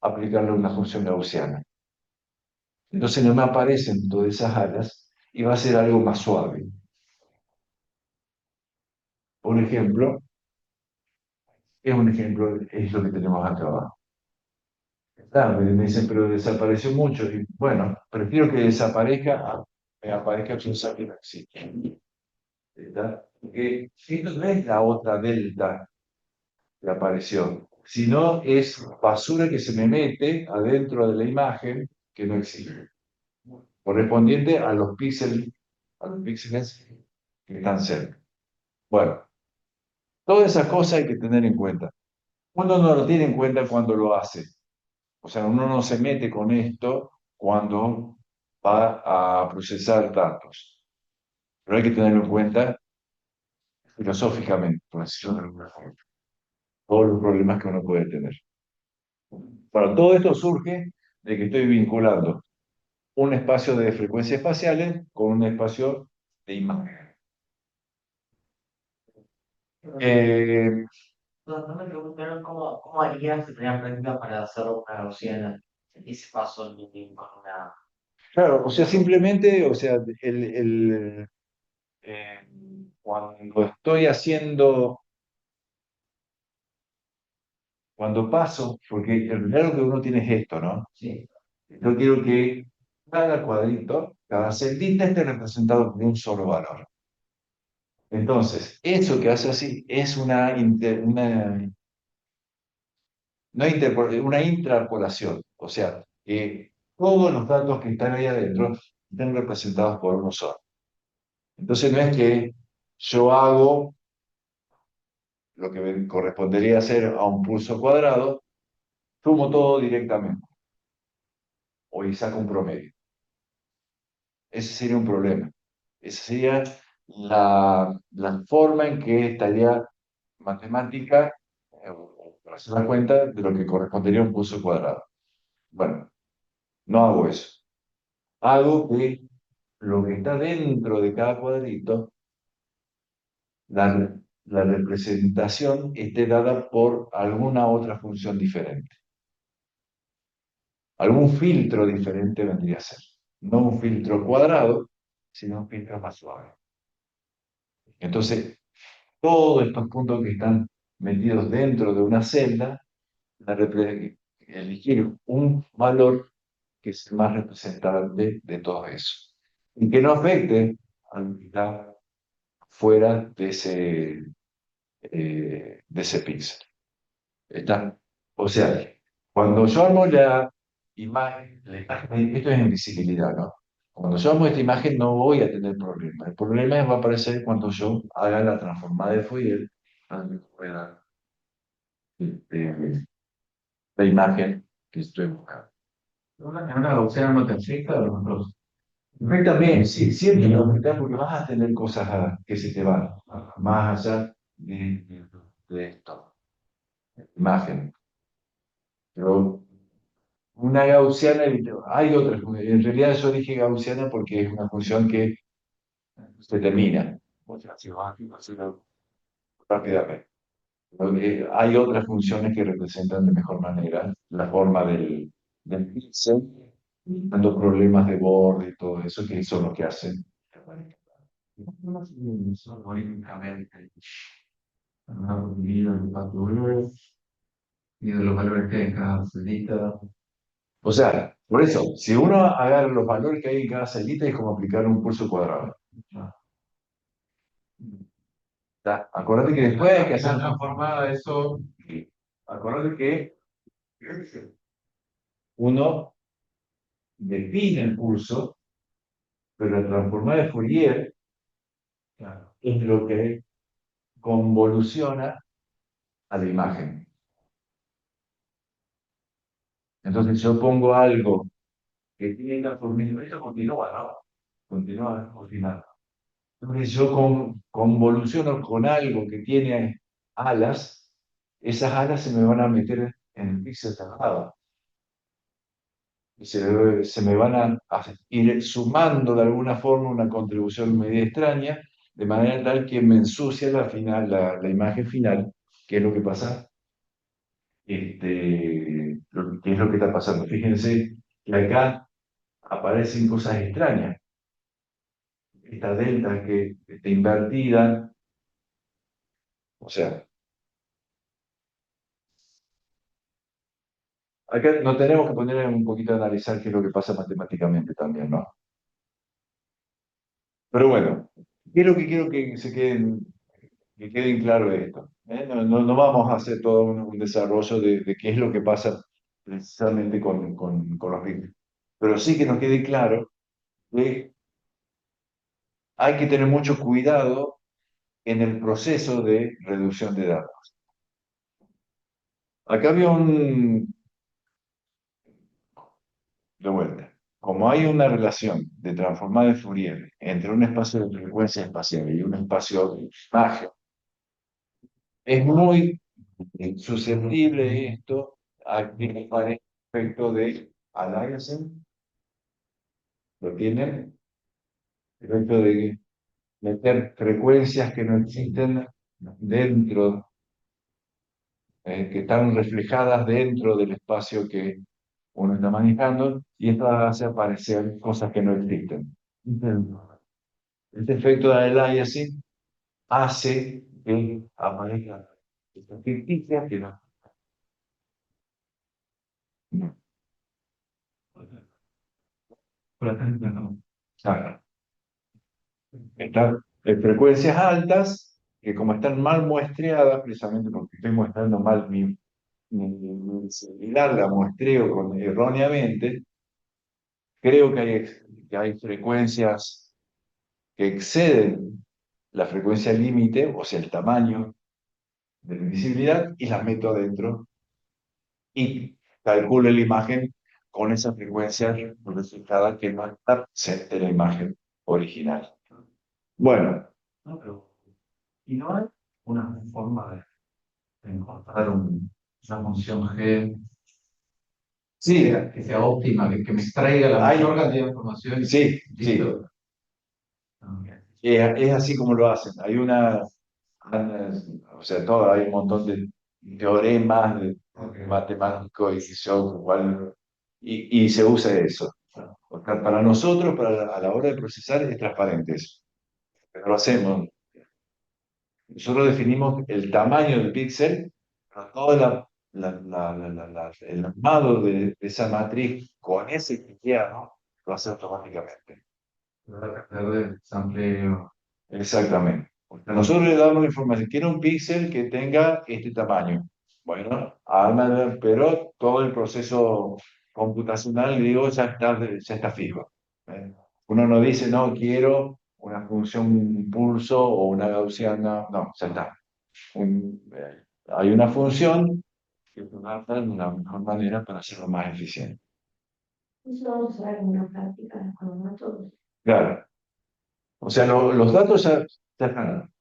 aplicarle una función gaussiana. Entonces no me aparecen todas esas alas y va a ser algo más suave. Por ejemplo, es lo que tenemos acá abajo. Me dicen, pero desapareció mucho. Y bueno, prefiero que desaparezca a que aparezca pensar que no existe. ¿Está? Porque esto no es la otra delta que apareció, sino es basura que se me mete adentro de la imagen que no existe, correspondiente a los píxeles que están cerca. Bueno, todas esas cosas hay que tener en cuenta. Uno no lo tiene en cuenta cuando lo hace. O sea, uno no se mete con esto cuando va a procesar datos. Pero hay que tenerlo en cuenta filosóficamente, por decirlo de alguna forma. Todos los problemas que uno puede tener. Bueno, todo esto surge de que estoy vinculando un espacio de frecuencias espaciales con un espacio de imagen. Eh, No me preguntaron cómo harías en la práctica para hacer una gaussiana. Ese paso con una. claro, o sea, simplemente, o sea, eh, cuando estoy haciendo, cuando paso, porque el primero que uno tiene es esto, ¿no? Sí. Yo quiero que cada cuadrito, cada celda esté representado por un solo valor. Entonces, eso que hace así es una interpolación. O sea, que todos los datos que están ahí adentro estén representados por uno solo. Entonces, no es que yo hago lo que me correspondería hacer a un pulso cuadrado, sumo todo directamente o y saco un promedio. Ese sería un problema. Esa sería la forma en que estaría matemática, para hacer la cuenta de lo que correspondería a un pulso cuadrado. Bueno, no hago eso. Hago que lo que está dentro de cada cuadrito, la representación esté dada por alguna otra función diferente. algún filtro diferente vendría a ser. No un filtro cuadrado, sino un filtro más suave. Entonces, todos estos puntos que están metidos dentro de una celda, elegir un valor que es el más representante de todo eso. Y que no afecte al que está fuera de ese píxel. ¿Está? O sea, cuando yo armo la imagen, esto es en visibilidad, ¿no? Cuando yo armo esta imagen no voy a tener problema. El problema va a aparecer cuando yo haga la transformada de Fourier, donde pueda la imagen que estoy buscando. Una gaussiana no te afecta a los dos. Perfectamente, sí, siempre te va a afectar porque vas a tener cosas que se te van, más allá de esto, imagen. Pero una gaussiana, hay otras, en realidad yo dije gaussiana porque es una función que se termina. O sea, si vas a hacerlo rápidamente. Hay otras funciones que representan de mejor manera la forma del píxel, dando problemas de borde y todo eso, que son lo que hacen. Algorítmicamente, y de los valores que hay en cada celda. O sea, por eso, si uno agarra los valores que hay en cada celita, es como aplicar un pulso cuadrado. Acuérdate que después hay que hacer transformada eso. Acuérdate que uno define el pulso, pero la transformada de Fourier es lo que convoluciona a la imagen. Entonces yo pongo algo que tiene la forma, esto continúa, ¿no? Continúa continuando. Entonces yo convoluciono con algo que tiene alas, esas alas se me van a meter en el píxel cerrado y se me van a ir sumando de alguna forma una contribución media extraña, de manera tal que me ensucia la imagen final, que es lo que pasa, que es lo que está pasando. Fíjense que acá aparecen cosas extrañas. Esta delta que está invertida, o sea, acá nos tenemos que poner un poquito a analizar qué es lo que pasa matemáticamente también, ¿no? Pero bueno, ¿qué es lo que quiero que queden claro esto? ¿Eh? No vamos a hacer todo un desarrollo de qué es lo que pasa precisamente con los ritmos. Pero sí que nos quede claro que hay que tener mucho cuidado en el proceso de reducción de datos. Acá había de vuelta. Como hay una relación de transformada de Fourier entre un espacio de frecuencia espacial y un espacio de imagen, es muy susceptible esto a que para el efecto de aliasing, lo tienen, el efecto de meter frecuencias que no existen dentro, que están reflejadas dentro del espacio que uno está manejando, y esto hace aparecer cosas que no existen. Este efecto de aliasing hace que aparezcan estas ficticias que no. Claro. Están en frecuencias altas que como están mal muestreadas, precisamente porque estoy muestrando mal mi sensibilidad, la muestreo erróneamente, creo que hay frecuencias que exceden la frecuencia límite, o sea, el tamaño de la invisibilidad, y las meto adentro y calculo la imagen con esa frecuencia resultada que no está presente en la imagen original. Bueno, no, y no hay una forma de encontrar una función G. Sí, que sea óptima, que me extraiga la mayor cantidad de información. Sí, sí. Es así como lo hacen. O sea, hay un montón de teoremas matemáticos y que son igual y se usa eso. O sea, para nosotros, a la hora de procesar, es transparente eso. Pero lo hacemos. Nosotros definimos el tamaño del píxel, pero todo el armado de esa matriz con ese cristiano lo hace automáticamente. De sampleo. Exactamente. Nosotros le damos la información, quiero un píxel que tenga este tamaño. Bueno, pero todo el proceso computacional, digo, ya está fijo. ¿Eh? Uno no dice, no, quiero una función pulso o una gaussiana, no, ya está. Hay una función que trata de una mejor manera para hacerlo más eficiente. Eso lo vamos a ver en una práctica con los métodos. Claro. O sea, los datos ya están,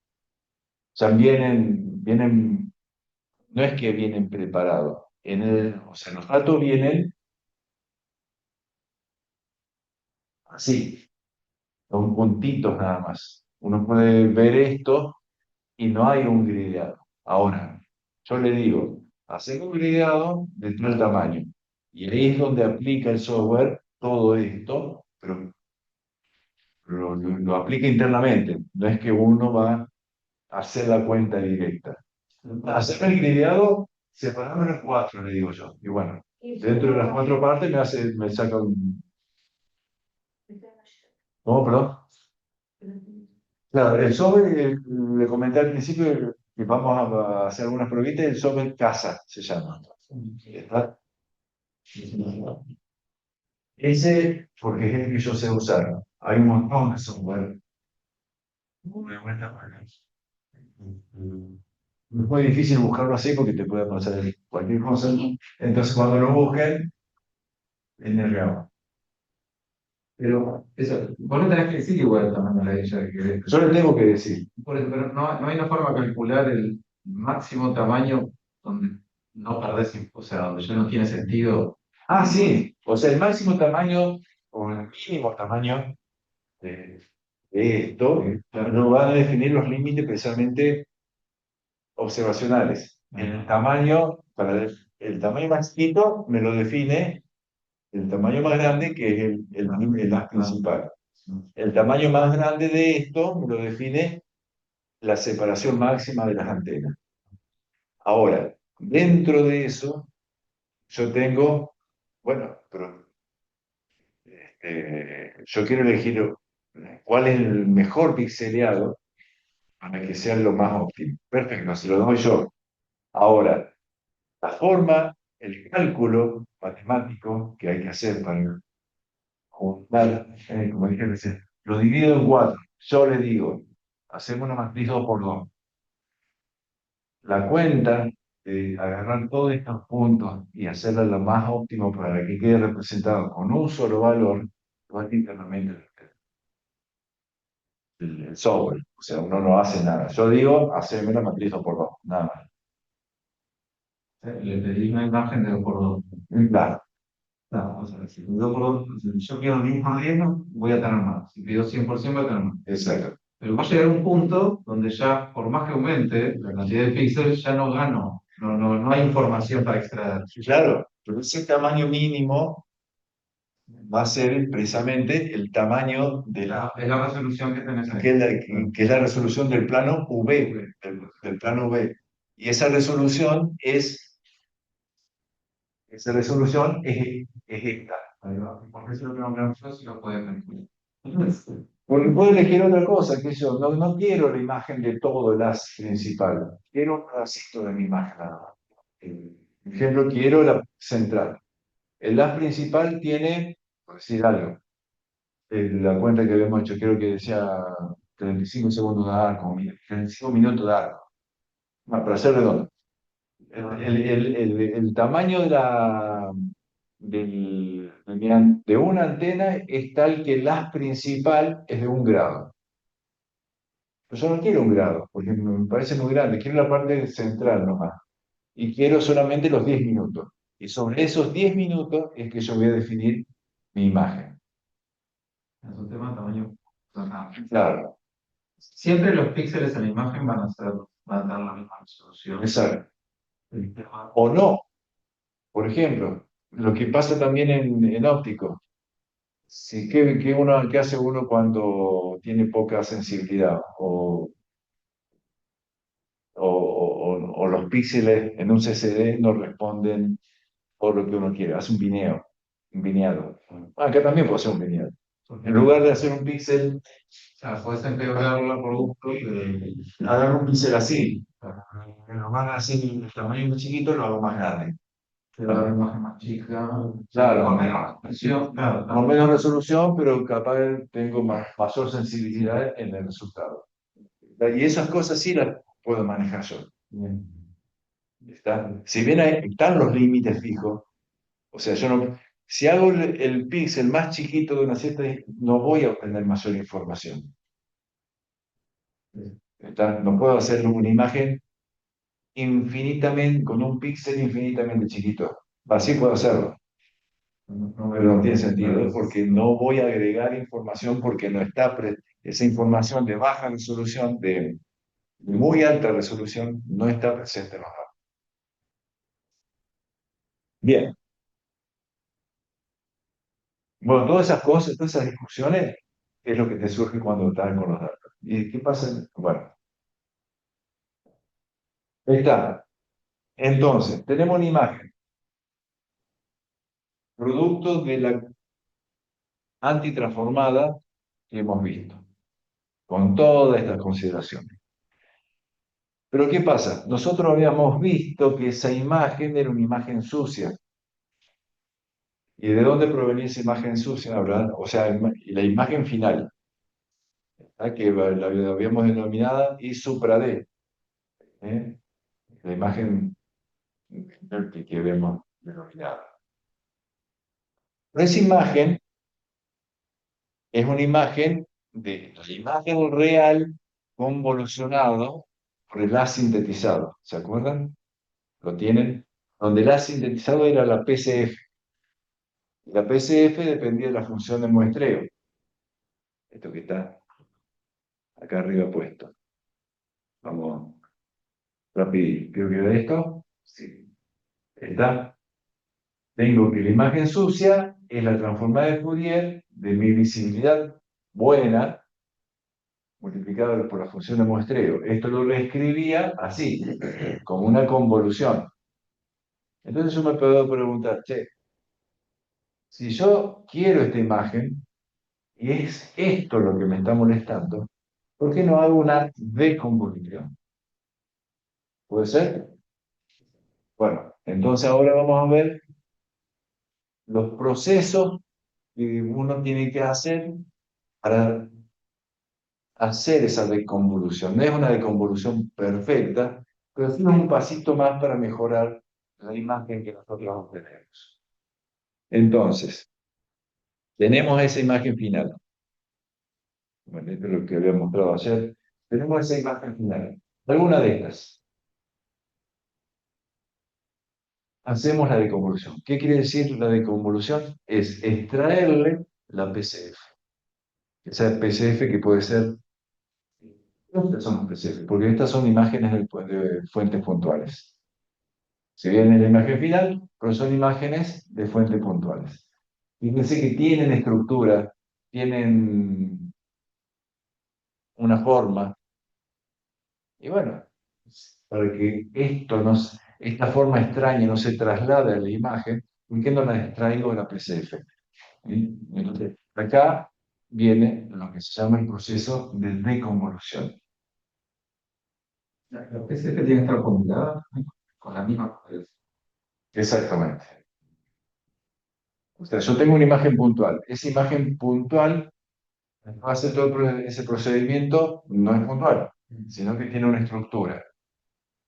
ya vienen, no es que vienen preparados. O sea, los datos vienen así, son puntitos nada más. Uno puede ver esto y no hay un grideado. Ahora, yo le digo, hacer un grideado de tal tamaño. Y ahí es donde aplica el software todo esto, pero lo aplica internamente. No es que uno va a hacer la cuenta directa. Hacer el grideado separado en cuatro, le digo yo. Y bueno, dentro de las cuatro partes me saca un... ¿Cómo, perdón? Claro, el software, le comenté al principio que vamos a hacer algunas pruebitas, el software CASA se llama. ¿Está? Ese, porque es el que yo sé usar. Hay un montón de software. Muy buena manera. Es muy difícil buscarlo así porque te puede pasar cualquier cosa. Entonces, cuando lo busquen, es negado. Pero eso, vos no tenés que decir igual el tamaño a ella que querés. Yo le tengo que decir. Por eso, pero no hay una forma de calcular el máximo tamaño donde no perdés, o sea, donde ya no tiene sentido. Ah, sí. O sea, el máximo tamaño o el mínimo tamaño de, de esto lo van a definir los límites precisamente observacionales. El tamaño, para el tamaño más chiquito me lo define el tamaño más grande, que es el haz principal. El tamaño más grande de esto me lo define la separación máxima de las antenas. Ahora, dentro de eso, yo tengo, bueno, pero yo quiero elegir cuál es el mejor pixeleado para que sea lo más óptimo. Perfecto, se lo doy yo. Ahora, la forma, el cálculo matemático que hay que hacer para juntar, como dije recién, lo divido en cuatro. Yo le digo, hacemos una matriz 2 por 2. La cuenta de agarrar todos estos puntos y hacerla lo más óptimo para que quede representado con un solo valor, lo hace internamente el software. O sea, uno no hace nada. Yo digo, haceme una matriz 2 por 2, nada más. Le pedís una imagen de 2 por 2. Claro, No, o sea, si 2 por 2, yo quiero 10 por 10, no, voy a tener más. Si pido 100%, voy a tener más. exacto. Pero va a llegar un punto donde ya, por más que aumente la cantidad de píxeles, ya no gano. No hay información para extraer. Claro, pero ese tamaño mínimo va a ser precisamente el tamaño de Es la resolución que tenés ahí. que es la resolución del plano V, del plano V. Y esa resolución es esta. Ahí va. Porque eso es lo que hablamos yo, si lo pueden calcular. Porque puedo elegir otra cosa, que yo no quiero la imagen de todo el haz principal, quiero un pedacito de mi imagen nada más. Por ejemplo, quiero la central. El haz principal tiene, por decir algo, la cuenta que habíamos hecho, creo que decía 35 segundos de arco, 35 minutos de arco. Bueno, para ser redondo. El tamaño de una antena es tal que el haz principal es de 1 grado. Pero yo no quiero 1 grado, porque me parece muy grande. Quiero la parte central nomás. Y quiero solamente los 10 minutos. Y sobre esos 10 minutos es que yo voy a definir mi imagen. Es un tema de tamaño. Claro, Siempre los píxeles en la imagen van a tener la misma resolución. exacto. El tema- O no. Por ejemplo, lo que pasa también en óptico. Sí, ¿qué hace uno cuando tiene poca sensibilidad? O los píxeles en un CCD no responden por lo que uno quiere. Hace un vineado. Acá también puedo hacer un vineado. En lugar de hacer un píxel, Puedes empeorarlo por gusto, pero hagan un píxel así. En lugar de hacer el tamaño muy chiquito, lo hago más grande. te da una imagen más chica, Claro, con menos resolución, claro, con menos resolución, pero capaz tengo mayor sensibilidad en el resultado. Y esas cosas sí las puedo manejar yo. bien. Si bien están los límites fijos, o sea, yo no, si hago el píxel más chiquito de una cierta, no voy a obtener mayor información. No puedo hacer una imagen infinitamente, con un píxel infinitamente chiquito. Así puedo hacerlo, pero no tiene sentido, porque no voy a agregar información porque no está, esa información de baja resolución, de muy alta resolución, no está presente en los datos. Bien, bueno, todas esas cosas, todas esas discusiones es lo que te surge cuando estás con los datos. ¿Y qué pasa? Bueno, ahí está. Entonces, tenemos una imagen, producto de la antitransformada que hemos visto, con todas estas consideraciones. Pero ¿qué pasa? Nosotros habíamos visto que esa imagen era una imagen sucia. ¿Y de dónde provenía esa imagen sucia? O sea, la imagen final, ¿ah? Que la habíamos denominada I supra D, ¿eh? La imagen que vemos denominada. Pero esa imagen es una imagen de la imagen real convolucionado por el A sintetizado. ¿Se acuerdan? ¿Lo tienen? Donde el A sintetizado era la PCF. La PCF dependía de la función de muestreo. Esto que está acá arriba puesto. Vamos rápido. ¿Quiero que vea esto? Sí. Está. Tengo que la imagen sucia es la transformada de Fourier de mi visibilidad buena multiplicado por la función de muestreo. Esto lo reescribía así, como una convolución. Entonces yo me puedo preguntar, che, si yo quiero esta imagen y es esto lo que me está molestando, ¿por qué no hago una deconvolución? ¿Puede ser? Bueno, entonces ahora vamos a ver los procesos que uno tiene que hacer para hacer esa deconvolución. No es una deconvolución perfecta, pero sí un pasito más para mejorar la imagen que nosotros obtenemos. Entonces, tenemos esa imagen final. Bueno, esto es lo que había mostrado ayer. Tenemos esa imagen final. Alguna de estas. Hacemos la deconvolución. ¿Qué quiere decir la deconvolución? Es extraerle la PCF. Esa PCF que puede ser. Estas son PCF, porque estas son imágenes de fuentes puntuales. Si bien es la imagen final, pero son imágenes de fuentes puntuales. Fíjense que tienen estructura, tienen una forma. Y bueno, para que esta forma extraña no se traslade a la imagen, ¿por qué no la extraigo de la PCF? ¿Sí? Entonces, acá viene lo que se llama el proceso de deconvolución. La PCF tiene que estar combinada con la misma. Exactamente. O sea, yo tengo una imagen puntual. Esa imagen puntual hace todo ese procedimiento, no es puntual, sino que tiene una estructura.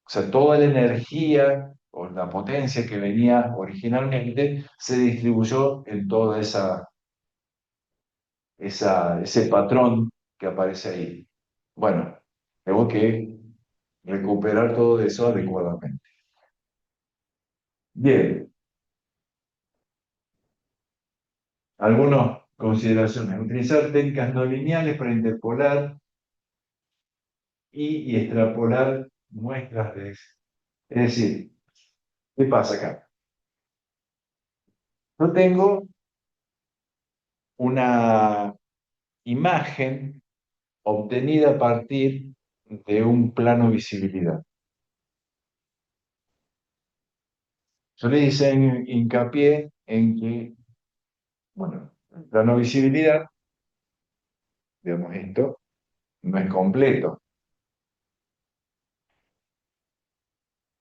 O sea, toda la energía o la potencia que venía originalmente se distribuyó en toda ese patrón que aparece ahí. Bueno, tengo que recuperar todo eso adecuadamente. Bien, algunas consideraciones. Utilizar técnicas no lineales para interpolar y extrapolar muestras de. Es decir, ¿qué pasa acá? Yo tengo una imagen obtenida a partir de un plano visibilidad. Yo le hice hincapié en que, bueno, el plano visibilidad, digamos, esto no es completo.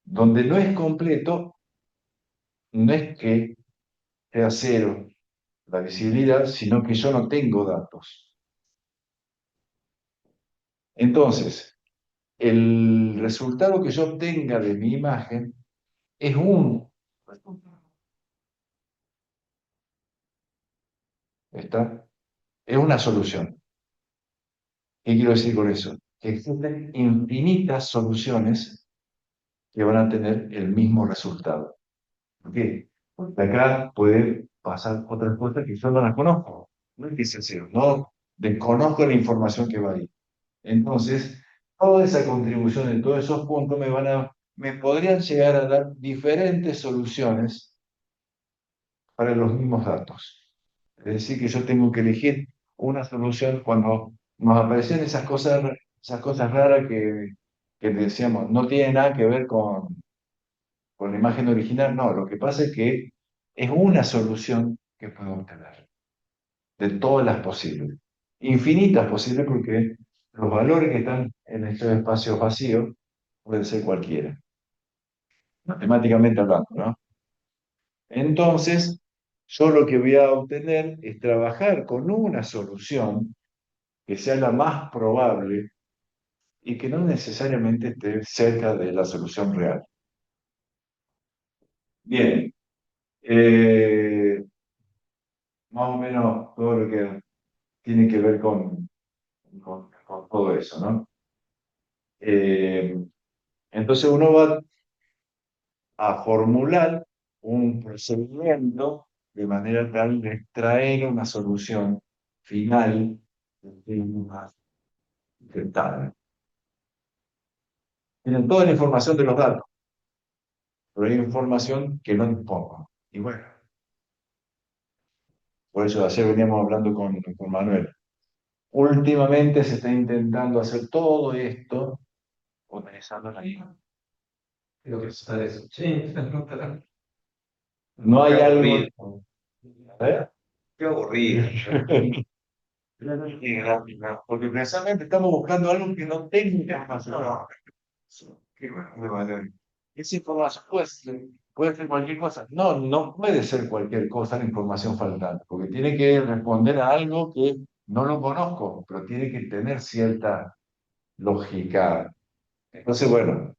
Donde no es completo, no es que sea cero la visibilidad, sino que yo no tengo datos. Entonces, el resultado que yo obtenga de mi imagen es un resultado. ¿Está? Es una solución. ¿Qué quiero decir con eso? Que existen infinitas soluciones que van a tener el mismo resultado. ¿Por qué? Porque acá puede pasar otras cosas que yo no las conozco. No es que sea cero, no desconozco la información que va ahí. Entonces, toda esa contribución de todos esos puntos me podrían llegar a dar diferentes soluciones para los mismos datos. Es decir, que yo tengo que elegir una solución cuando nos aparecen esas cosas raras que decíamos, no tienen nada que ver con la imagen original. No, lo que pasa es que es una solución que puedo obtener de todas las posibles. Infinitas posibles porque los valores que están en estos espacios vacíos pueden ser cualquiera, matemáticamente hablando, ¿no? Entonces, yo lo que voy a obtener es trabajar con una solución que sea la más probable y que no necesariamente esté cerca de la solución real. Bien, más o menos todo lo que tiene que ver con todo eso, ¿no? Eh, entonces uno va a formular un procedimiento de manera tal de extraer una solución final más intentada. Tienen toda la información de los datos, pero hay información que no dispongo. Y bueno, por eso ayer veníamos hablando con Manuel. Últimamente se está intentando hacer todo esto utilizando la IA. Creo que está eso. Sí, No hay Qué algo. aburrido. ¿Eh? Qué aburrido. Porque precisamente estamos buscando algo que no tenga información. Qué bueno, de valor. Esa información puede ser cualquier cosa. No, no puede ser cualquier cosa la información faltante, porque tiene que responder a algo que no lo conozco, pero tiene que tener cierta lógica. Entonces, bueno,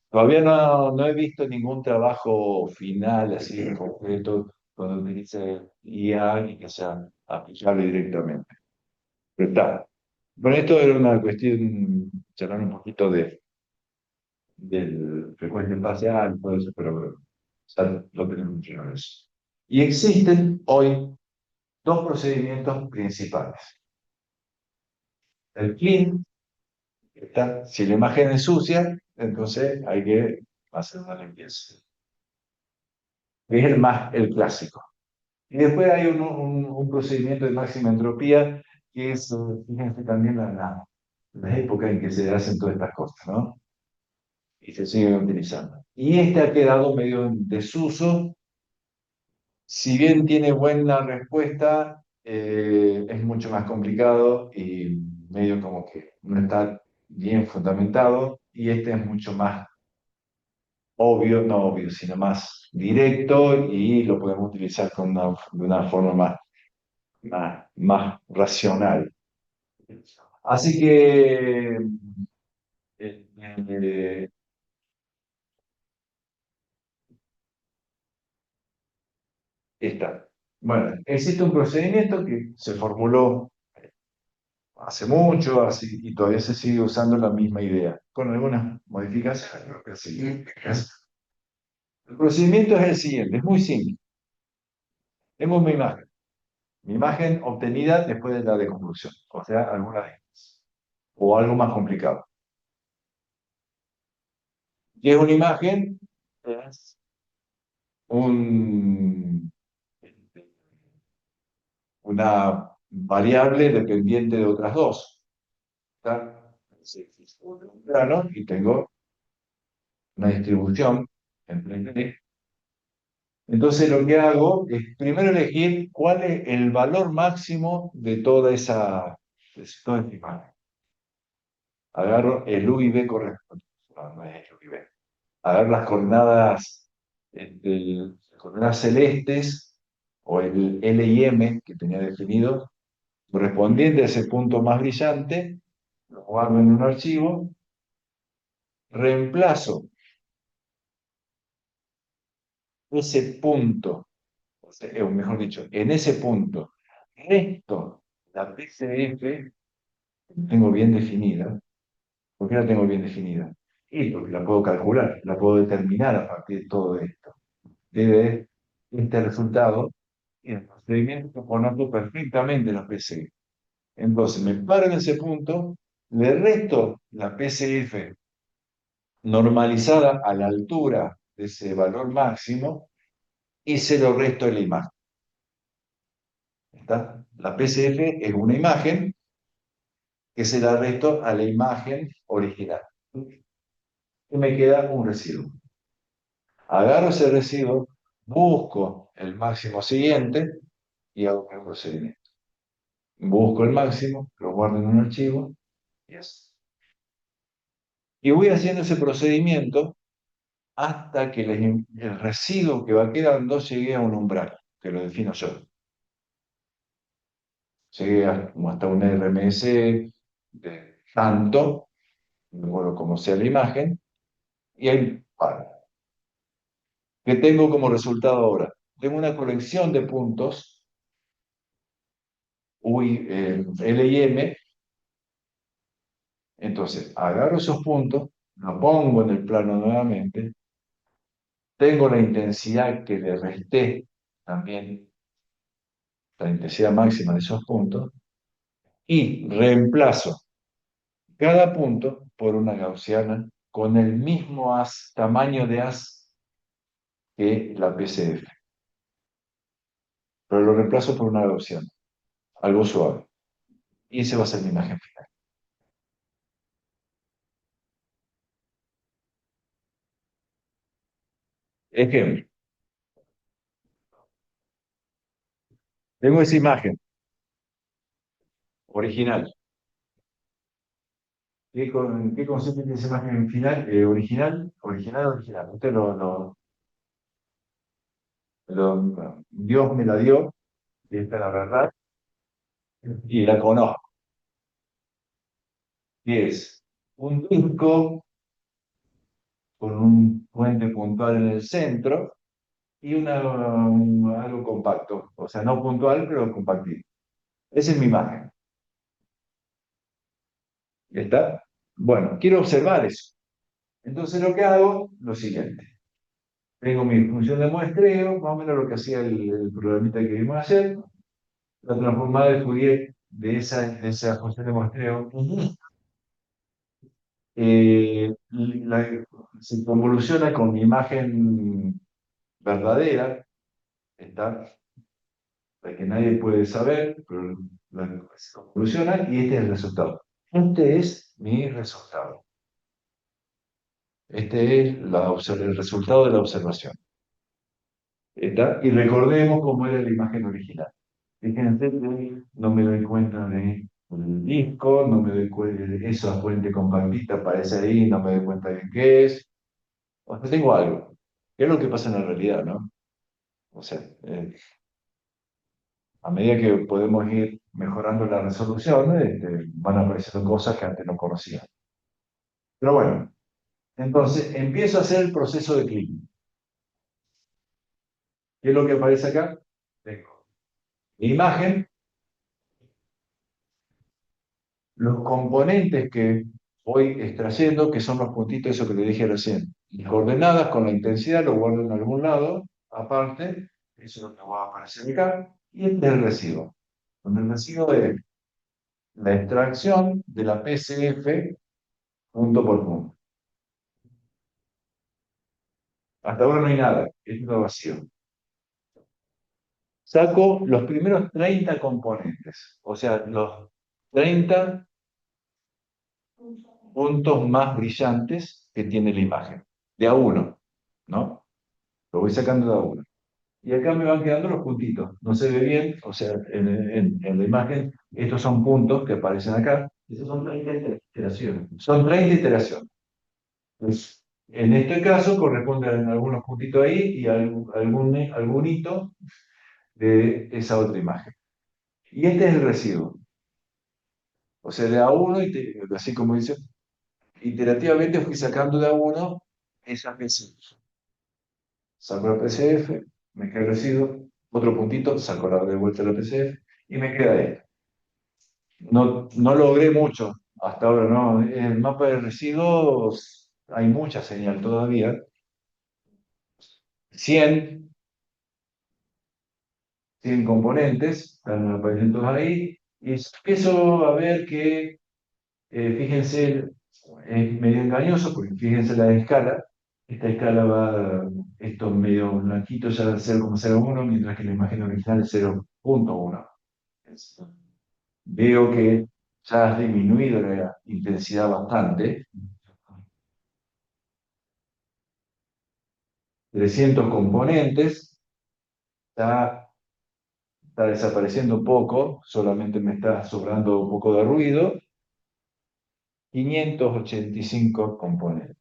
todavía no he visto ningún trabajo final así concreto donde utilice IA y que sea aplicable directamente. Pero está. Bueno, esto era una cuestión, charlar un poquito del frecuencia espacial, todo eso, pero bueno, ya lo tenemos claro eso. Y existen hoy dos procedimientos principales. El clean, que está, si la imagen es sucia, entonces hay que hacer una limpieza. Es el clásico. Y después hay un procedimiento de máxima entropía, que es, fíjense también la época en que se hacen todas estas cosas, ¿no? Y se siguen utilizando. Y este ha quedado medio en desuso. Si bien tiene buena respuesta, es mucho más complicado y medio como que no está bien fundamentado. Y este es mucho más obvio, no obvio, sino más directo y lo podemos utilizar de una forma más racional. Así que eh, está. Bueno, existe un procedimiento que se formuló hace mucho y todavía se sigue usando la misma idea, con algunas modificaciones. Creo que sí. El procedimiento es el siguiente, es muy simple. Tengo mi imagen obtenida después de la deconstrucción, o sea, alguna de estas, o algo más complicado. Y es una imagen un, una variable dependiente de otras dos. ¿Está? Sí, un plano y tengo una distribución entre tres. Entonces lo que hago es primero elegir cuál es el valor máximo de toda esa imagen. Agarro el U y V correspondiente. No, no es el U y V. Agarro las coordenadas celestes o el L y M que tenía definido, correspondiente a ese punto más brillante, lo guardo en un archivo, reemplazo ese punto, o mejor dicho, en ese punto, resto la PCF, tengo bien definida. ¿Por qué la tengo bien definida? Y porque la puedo calcular, la puedo determinar a partir de todo esto. De este resultado, y el procedimiento conozco perfectamente la PCF. Entonces me paro en ese punto, le resto la PCF normalizada a la altura de ese valor máximo y se lo resto en la imagen. ¿Está? La PCF es una imagen que se la resto a la imagen original. Y me queda un residuo. Agarro ese residuo, busco el máximo siguiente y hago el procedimiento. Busco el máximo, lo guardo en un archivo y así. Y voy haciendo ese procedimiento hasta que el residuo que va quedando llegue a un umbral, que lo defino yo. Llegué hasta un RMS de tanto, bueno, como sea la imagen, y ahí paro. ¿Qué tengo como resultado ahora? Tengo una colección de puntos, L y M. Entonces, agarro esos puntos, los pongo en el plano nuevamente, tengo la intensidad que le resté también, la intensidad máxima de esos puntos, y reemplazo cada punto por una gaussiana con el mismo tamaño de haz que la PCF, pero lo reemplazo por una gaussiana, algo suave. Y esa va a ser mi imagen final. Ejemplo, tengo esa imagen original. ¿Qué concepto tiene esa imagen final? Original. Usted Dios me la dio, y esta es la verdad, y la conozco. Y es un disco con un puente puntual en el centro y algo compacto. O sea, no puntual, pero compactible. Esa es mi imagen. ¿Está? Bueno, quiero observar eso. Entonces lo que hago, lo siguiente. Tengo mi función de muestreo, más o menos lo que hacía el programita que vimos ayer, la transformada de Fourier de esa función de muestreo. Se convoluciona con mi imagen verdadera, está, la que nadie puede saber, pero se convoluciona y este es el resultado. Este es mi resultado. Este es el resultado de la observación. ¿Está? Y recordemos cómo era la imagen original. Fíjense que no me doy cuenta del disco, no me doy cuenta de esa fuente compactita aparece ahí, no me doy cuenta de qué es. O sea, tengo algo. ¿Qué es lo que pasa en la realidad, no? O sea, a medida que podemos ir mejorando la resolución, van apareciendo cosas que antes no conocía. Pero bueno, entonces empiezo a hacer el proceso de clic. ¿Qué es lo que aparece acá? Tengo mi imagen, los componentes que voy extrayendo, que son los puntitos, eso que le dije recién. Las coordenadas con la intensidad lo guardo en algún lado, aparte, eso es lo que va a aparecer acá, y este es el residuo. Donde el residuo es la extracción de la PCF punto por punto. Hasta ahora no hay nada, es todo vacío. Saco los primeros 30 componentes, o sea, los 30 puntos más brillantes que tiene la imagen, de a uno, ¿no? Lo voy sacando de a uno. Y acá me van quedando los puntitos. No se ve bien, o sea, en la imagen, estos son puntos que aparecen acá. Esas son 30 iteraciones. Son 30 iteraciones. Pues, en este caso corresponden algunos puntitos ahí y algún hito de esa otra imagen. Y este es el residuo. O sea, de a uno, así como dice, iterativamente fui sacando de a uno esas veces. Saco la PCF, me queda el residuo, otro puntito, saco de vuelta la PCF y me queda esto. No logré mucho hasta ahora, ¿no? En el mapa de residuos hay mucha señal todavía. 100 componentes, están apareciendo todos ahí, y empiezo a ver que, fíjense, es medio engañoso, porque fíjense la escala, esta escala va, estos medio blanquitos ya de 0,01, mientras que la imagen original es 0,1. Veo que ya has disminuido la intensidad bastante. 300 componentes, está desapareciendo un poco, solamente me está sobrando un poco de ruido. 585 componentes.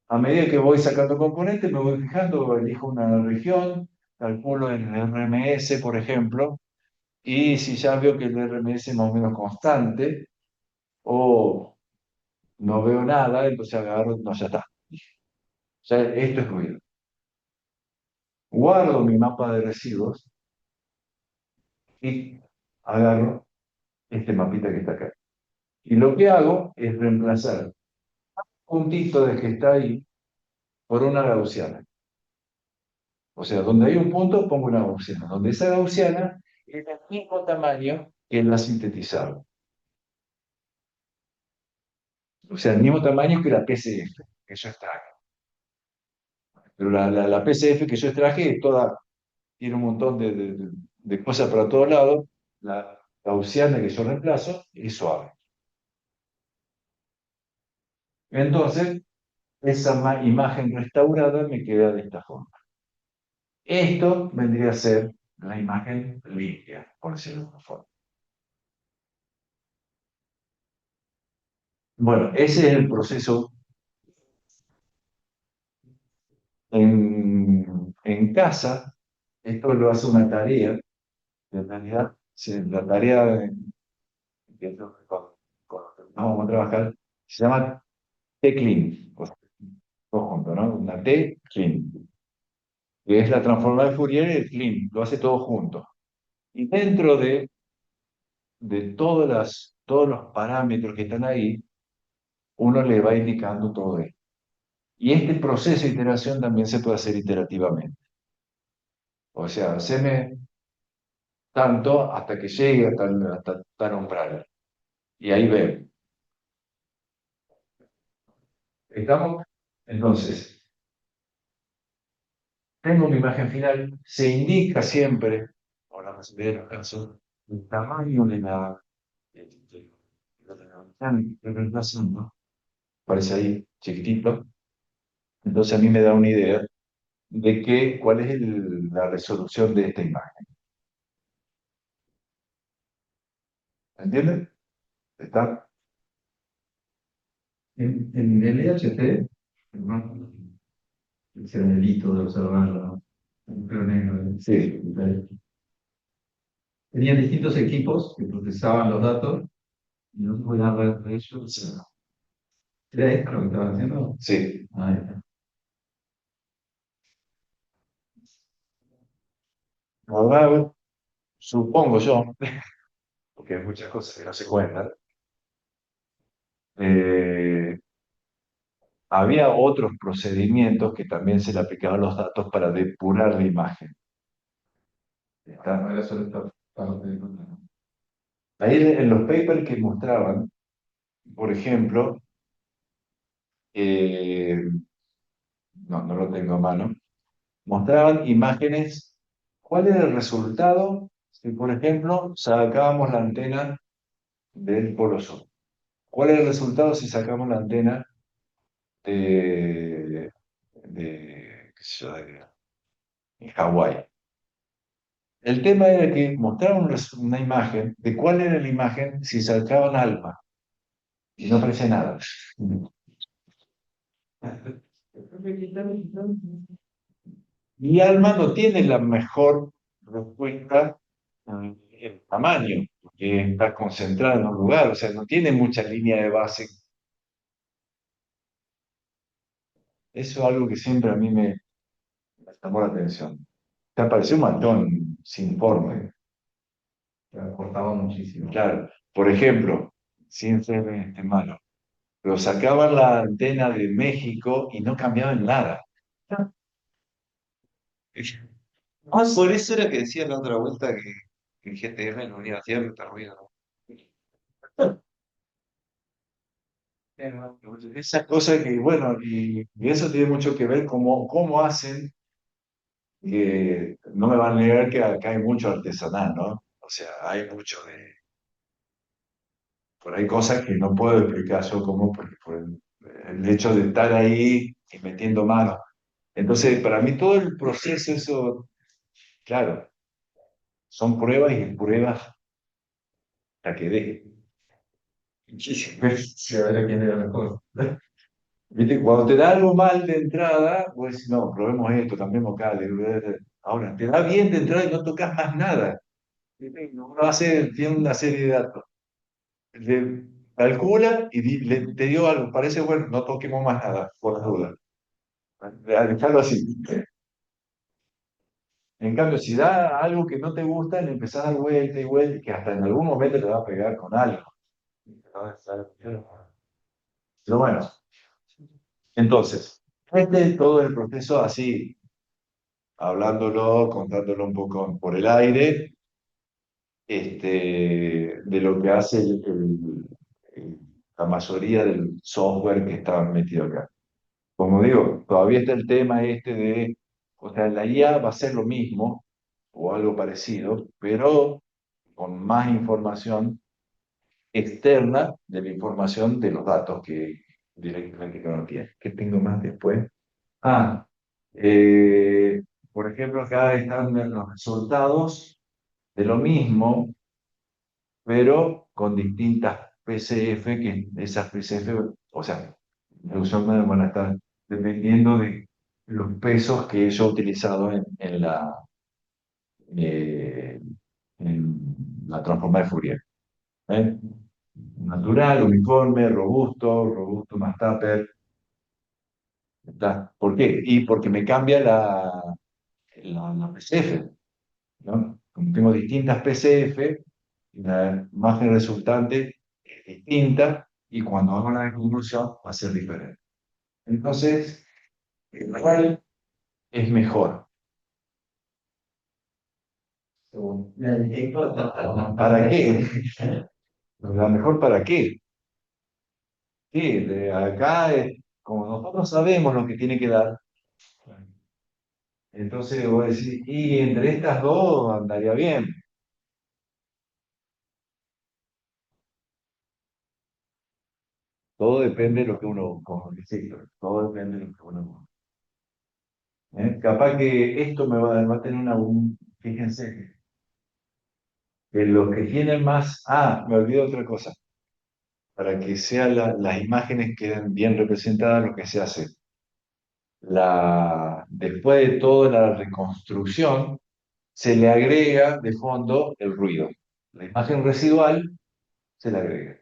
A medida que voy sacando componentes, me voy fijando, elijo una región, calculo el RMS, por ejemplo, y si ya veo que el RMS es más o menos constante, o no veo nada, entonces agarro, no, ya está. Ya esto es ruido. Guardo mi mapa de residuos y agarro este mapita que está acá. Y lo que hago es reemplazar un puntito de que está ahí por una gaussiana. O sea, donde hay un punto, pongo una gaussiana. Donde esa gaussiana es del mismo tamaño que la sintetizada. O sea, el mismo tamaño que la PCF que yo extraje. Pero la PCF que yo extraje es toda, tiene un montón de cosas para todos lados. La gaussiana que yo reemplazo es suave. Entonces, esa imagen restaurada me queda de esta forma. Esto vendría a ser la imagen limpia, por decirlo de alguna forma. Bueno, ese es el proceso en casa. Esto lo hace una tarea, en realidad, sí, la tarea que cuando terminamos a trabajar se llama T-Clean, o sea, todo junto, ¿no? Una T-Clean, que es la transformada de Fourier y el Clean, lo hace todo junto. Y dentro de todos los parámetros que están ahí, uno le va indicando todo esto. Y este proceso de iteración también se puede hacer iterativamente. O sea, haceme tanto hasta que llegue hasta tal umbral. Y ahí veo. ¿Estamos? Entonces, tengo mi imagen final, se indica siempre, o la mayoría de los casos, el tamaño de la relación, ¿no? Aparece ahí, chiquitito. Entonces a mí me da una idea de cuál es la resolución de esta imagen. ¿Entienden? ¿Está? En el EHT, ¿no? Hicieron el hito de observarlo, un agujero negro. Sí. Tenían distintos equipos que procesaban los datos y no se podían ver de ellos. ¿Era esto lo que estaban haciendo? Sí. Ahí está. La verdad, supongo yo, porque hay muchas cosas que no se cuentan, eh, había otros procedimientos que también se le aplicaban los datos para depurar la imagen. No era solo esta parte de contra, ¿no? Ahí en los papers que mostraban, por ejemplo, eh, no lo tengo a mano, mostraban imágenes. ¿Cuál era el resultado si, por ejemplo, sacábamos la antena del Polo Sur? ¿Cuál era el resultado si sacamos la antena qué sé yo, de Hawái? El tema era que mostraban una imagen de cuál era la imagen si sacaban Alma y no aparece nada. Y Alma no tiene la mejor respuesta en tamaño, porque está concentrada en un lugar, o sea, no tiene mucha línea de base. Eso es algo que siempre a mí me llamó la atención. Te apareció un montón sin informe. que aportaba muchísimo. Claro, por ejemplo, sin ser malo, pero sacaban la antena de México y no cambiaban nada. Ah, por eso era que decía la otra vuelta que el GTR en la universidad me está ruido. Esas cosas que, bueno, y eso tiene mucho que ver cómo hacen, que no me van a negar que acá hay mucho artesanal, ¿no? O sea, hay mucho de... Por ahí cosas que no puedo explicar yo cómo, porque por el hecho de estar ahí y metiendo manos. Entonces, para mí todo el proceso, eso, claro, son pruebas y pruebas hasta que deje. Sí, a ver quién era mejor. ¿Viste? Cuando te da algo mal de entrada, pues decís, no, probemos esto, cambiemos acá. Ahora, te da bien de entrada y no tocas más nada. ¿Viste? Uno hace, tiene una serie de datos. Le calcula y te dio algo, parece bueno, no toquemos más nada, por las dudas. A dejarlo así. En cambio, si da algo que no te gusta, le empezás a dar vuelta y vuelta, que hasta en algún momento te va a pegar con algo. Pero bueno, entonces, todo el proceso así, hablándolo, contándolo un poco por el aire, de lo que hace la mayoría del software que está metido acá. Como digo, todavía está el tema o sea, la IA va a ser lo mismo o algo parecido, pero con más información externa de la información de los datos que directamente que uno tiene. ¿Qué tengo más después? Ah, eh, por ejemplo, acá están los resultados de lo mismo, pero con distintas PCF, que esas PCF, o sea, la usual van a estar dependiendo de los pesos que yo he utilizado eh, en la transformada de Fourier. ¿Eh? Natural, uniforme, robusto más tupper. ¿Por qué? Y porque me cambia la PCF, ¿no? Como tengo distintas PCF, la imagen resultante es distinta y cuando hago la conclusión va a ser diferente. Entonces, igual es mejor. ¿Para qué? ¿La mejor para qué? Sí, de acá, como nosotros sabemos lo que tiene que dar, entonces voy a decir, y entre estas dos andaría bien. Todo depende de lo que uno, como decía, todo depende de lo que uno. Capaz que esto va a tener fíjense, que los que tienen más, me olvidé otra cosa, para que sean las imágenes queden bien representadas, lo que se hace. Después de toda la reconstrucción, se le agrega de fondo el ruido. La imagen residual se le agrega.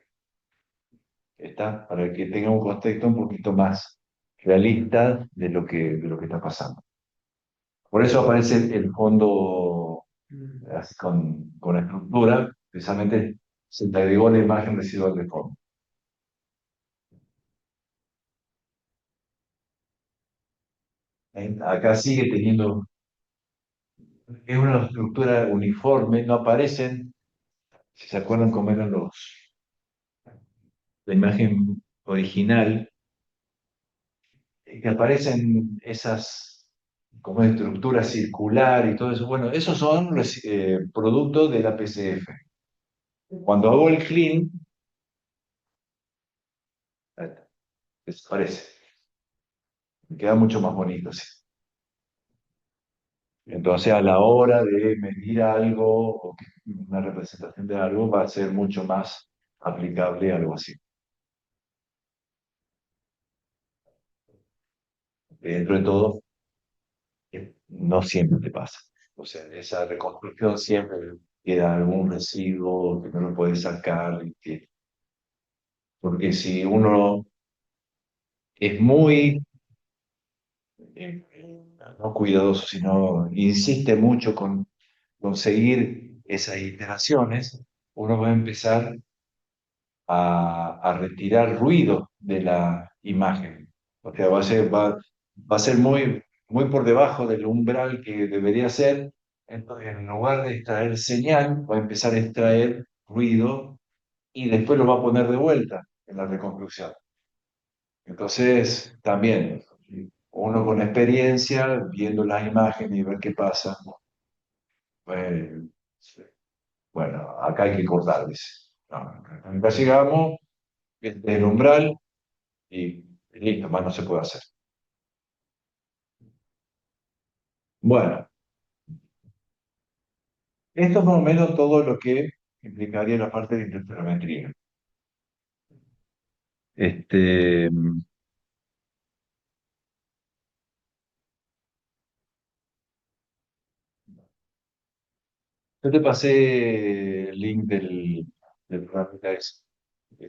¿Está? Para que tenga un contexto un poquito más realista de lo que está pasando. Por eso aparece el fondo así con estructura, precisamente se te agregó la imagen residual de fondo. Acá sigue teniendo, es una estructura uniforme, no aparecen, si se acuerdan cómo eran la imagen original, que aparecen esas como estructura circular y todo eso. Bueno, esos son productos de la PCF. Cuando hago el clean, desaparece. Queda mucho más bonito, sí. Entonces, a la hora de medir algo o una representación de algo, va a ser mucho más aplicable algo así. Dentro de todo, no siempre te pasa. O sea, esa reconstrucción siempre queda algún residuo que no lo puedes sacar. Porque si uno es muy, no cuidadoso, sino insiste mucho con conseguir esas iteraciones, uno va a empezar a retirar ruido de la imagen. O sea, va a ser muy por debajo del umbral que debería ser. Entonces, en lugar de extraer señal, va a empezar a extraer ruido y después lo va a poner de vuelta en la reconstrucción. Entonces, también, uno con experiencia, viendo las imágenes y ver qué pasa, pues, bueno, acá hay que cortar, dice. No, acá llegamos, este es el umbral y listo, más no se puede hacer. Bueno, esto es más o menos todo lo que implicaría la parte de interferometría. Este, yo te pasé el link del programa ese.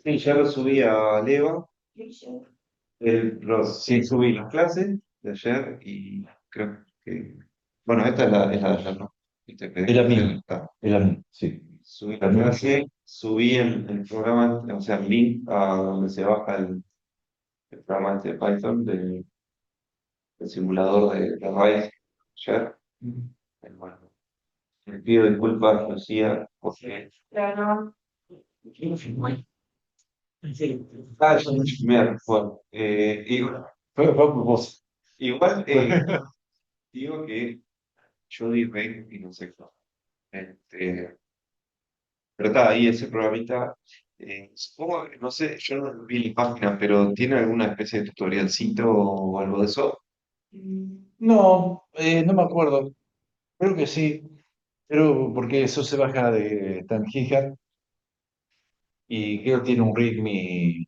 Sí, ya lo subí a Leva. Sí, subí las clases de ayer y creo que. Bueno, esta es la de ayer, ¿no? Este Es la PDF misma, está. es la misma, sí. Subí La la misma. clase, subí el programa, o sea, el link a donde se baja el programa este de Python del simulador de la raíz ayer. Bueno, le pido disculpas, Lucía, porque. Ah, yo no me bueno, Fue a propósito. igual digo que yo di rey y no sé qué. Este, pero está ahí ese programita. Supongo, no sé, yo no vi la página, pero ¿tiene alguna especie de tutorialcito o algo de eso? No, no me acuerdo. Creo que sí. Pero porque eso se baja de Tangiga y creo que tiene un README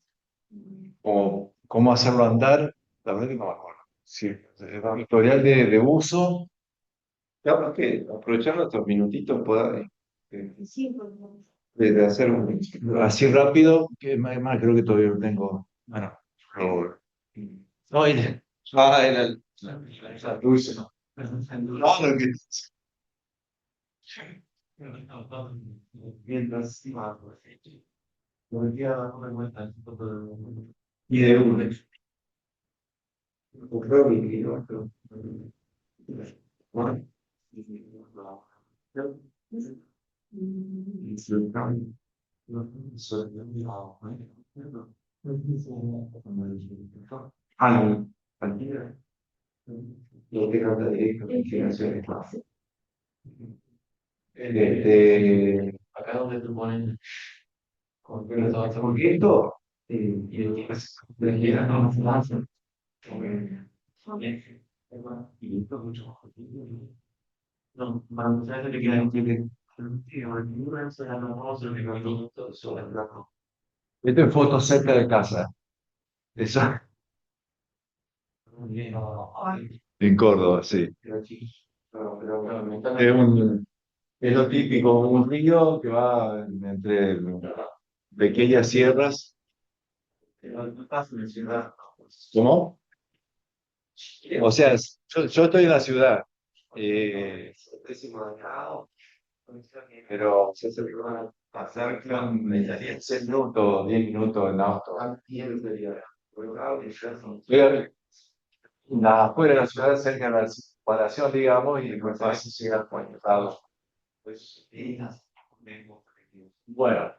o cómo hacerlo andar. La verdad que no me acuerdo. Sí, tutorial de uso. Capaz que aprovechando estos minutitos pueda de hacer un. Así rápido, que más creo que todavía lo tengo. Bueno, no, Ah, era el. Luis, no. No, lo que. Mientras, lo metía a dar cuenta. Y de uno. Creo que no, Bueno, al, al lo que trata directo de generación de clase. acá donde te ponen Porque esto, y y esto es mucho mejor. No, para mostrar que queda en Chile. Esto es foto cerca de casa. Eso. En Córdoba, sí. Es lo típico, un río que va entre pequeñas sierras. ¿Cómo? O sea, yo estoy en la ciudad, eh, pero pasar con 10 minutos, 10 minutos en auto. Afuera de la ciudad, cerca de la circunvalación, digamos, y después fácil llegar por el lado. Bueno,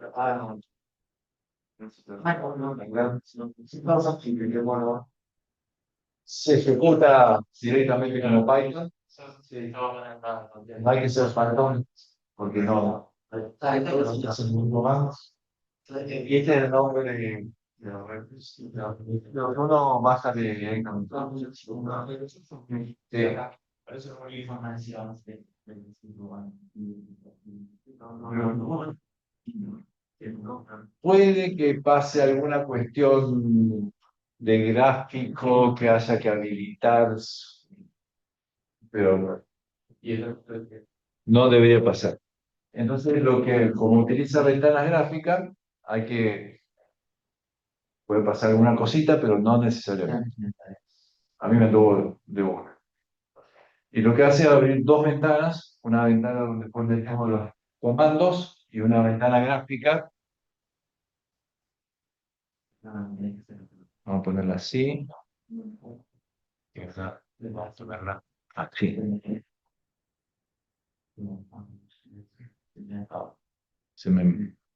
se ejecuta directamente como Python. No hay que ser Python porque no. Es un mundo más. Y este es el nombre uno baja de puede que pase alguna cuestión de gráfico que haya que habilitar, pero no debería pasar. Entonces, como utiliza ventanas gráficas, puede pasar alguna cosita, pero no necesariamente. A mí me anduvo de una. Y lo que hace es abrir dos ventanas, una ventana donde ponemos los comandos y una ventana gráfica. Vamos a ponerla así. Y vamos a ponerla aquí.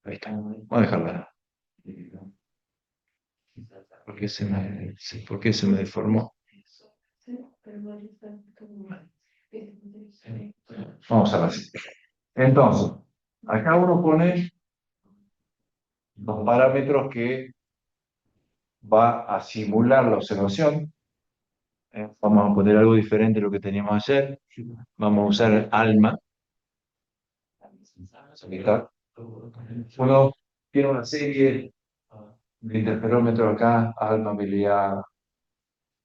Ahí está. Voy a dejarla. ¿Por qué se me deformó? Sí, pero no está como. Vamos a ver así. Entonces, acá uno pone los parámetros que va a simular la observación. Vamos a poner algo diferente de lo que teníamos ayer. Vamos a usar ALMA. Uno tiene una serie de interferómetros acá, ALMA, BLA,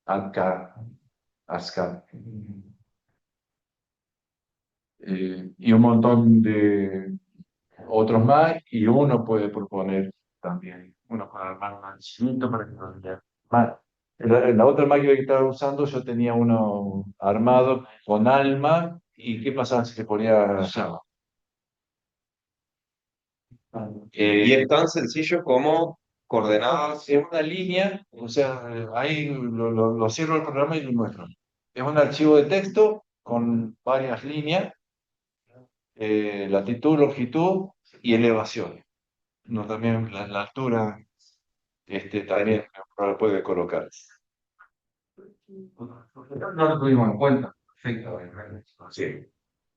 ANCA, ASCA, y un montón de otros más, y uno puede proponer también, uno puede armar un archivito para que lo vea. La otra máquina que estaba usando, yo tenía uno armado con ALMA, y ¿qué pasaba si le ponía Java? Y es tan sencillo como coordenadas. Es una línea, o sea, ahí lo cierro el programa y lo muestro. Es un archivo de texto con varias líneas, latitud, longitud y elevación. No, también la altura también lo puede colocar. No lo tuvimos en cuenta. Perfecto. Sí,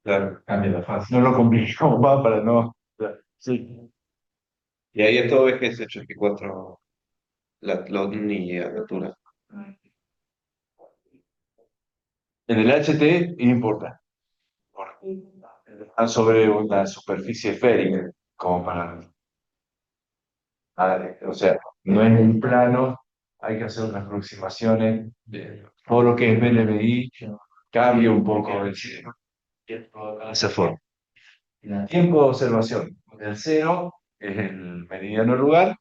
claro. Cambia la fase. No lo complicamos más para no. Sí. Y ahí es todo eje 84, la ni altura. En el HT importa. Están sobre una superficie esférica, como para. O sea, no es un plano, hay que hacer unas aproximaciones. Todo lo que es BLBI cambia un poco esa forma. Tiempo de observación. El cero es el meridiano lugar.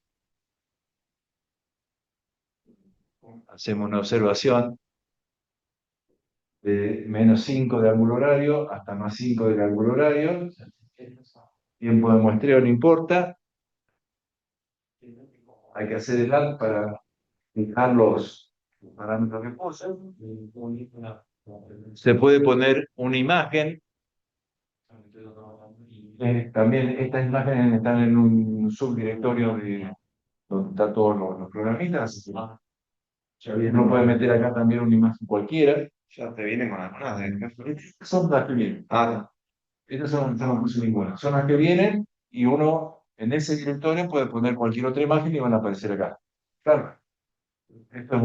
Hacemos una observación de -5 de ángulo horario hasta +5 del ángulo horario. Tiempo de muestreo no importa. Hay que hacer el alt para fijar los parámetros que puse. Se puede poner una imagen. También estas imágenes están en un subdirectorio donde están todos los programistas. Uno puede meter acá también una imagen cualquiera. Ya te vienen con algunas de Estas son las que vienen. Ah, Estas no puse ninguna. Son las que vienen y uno en ese directorio puede poner cualquier otra imagen y van a aparecer acá. Claro. Esto es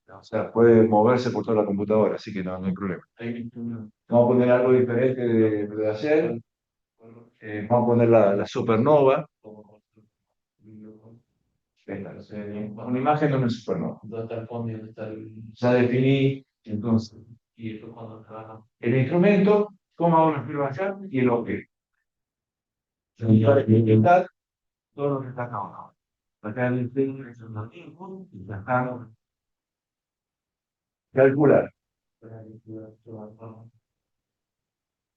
o sea, puede moverse por toda la computadora, así que no hay problema. Vamos a poner algo diferente de ayer. Vamos a poner la supernova. Una imagen de una supernova. Ya definí, entonces, el instrumento, cómo hago la observación y el objeto. Etiquetar todo lo que está acá abajo. Acá el input y ya está. Calcular.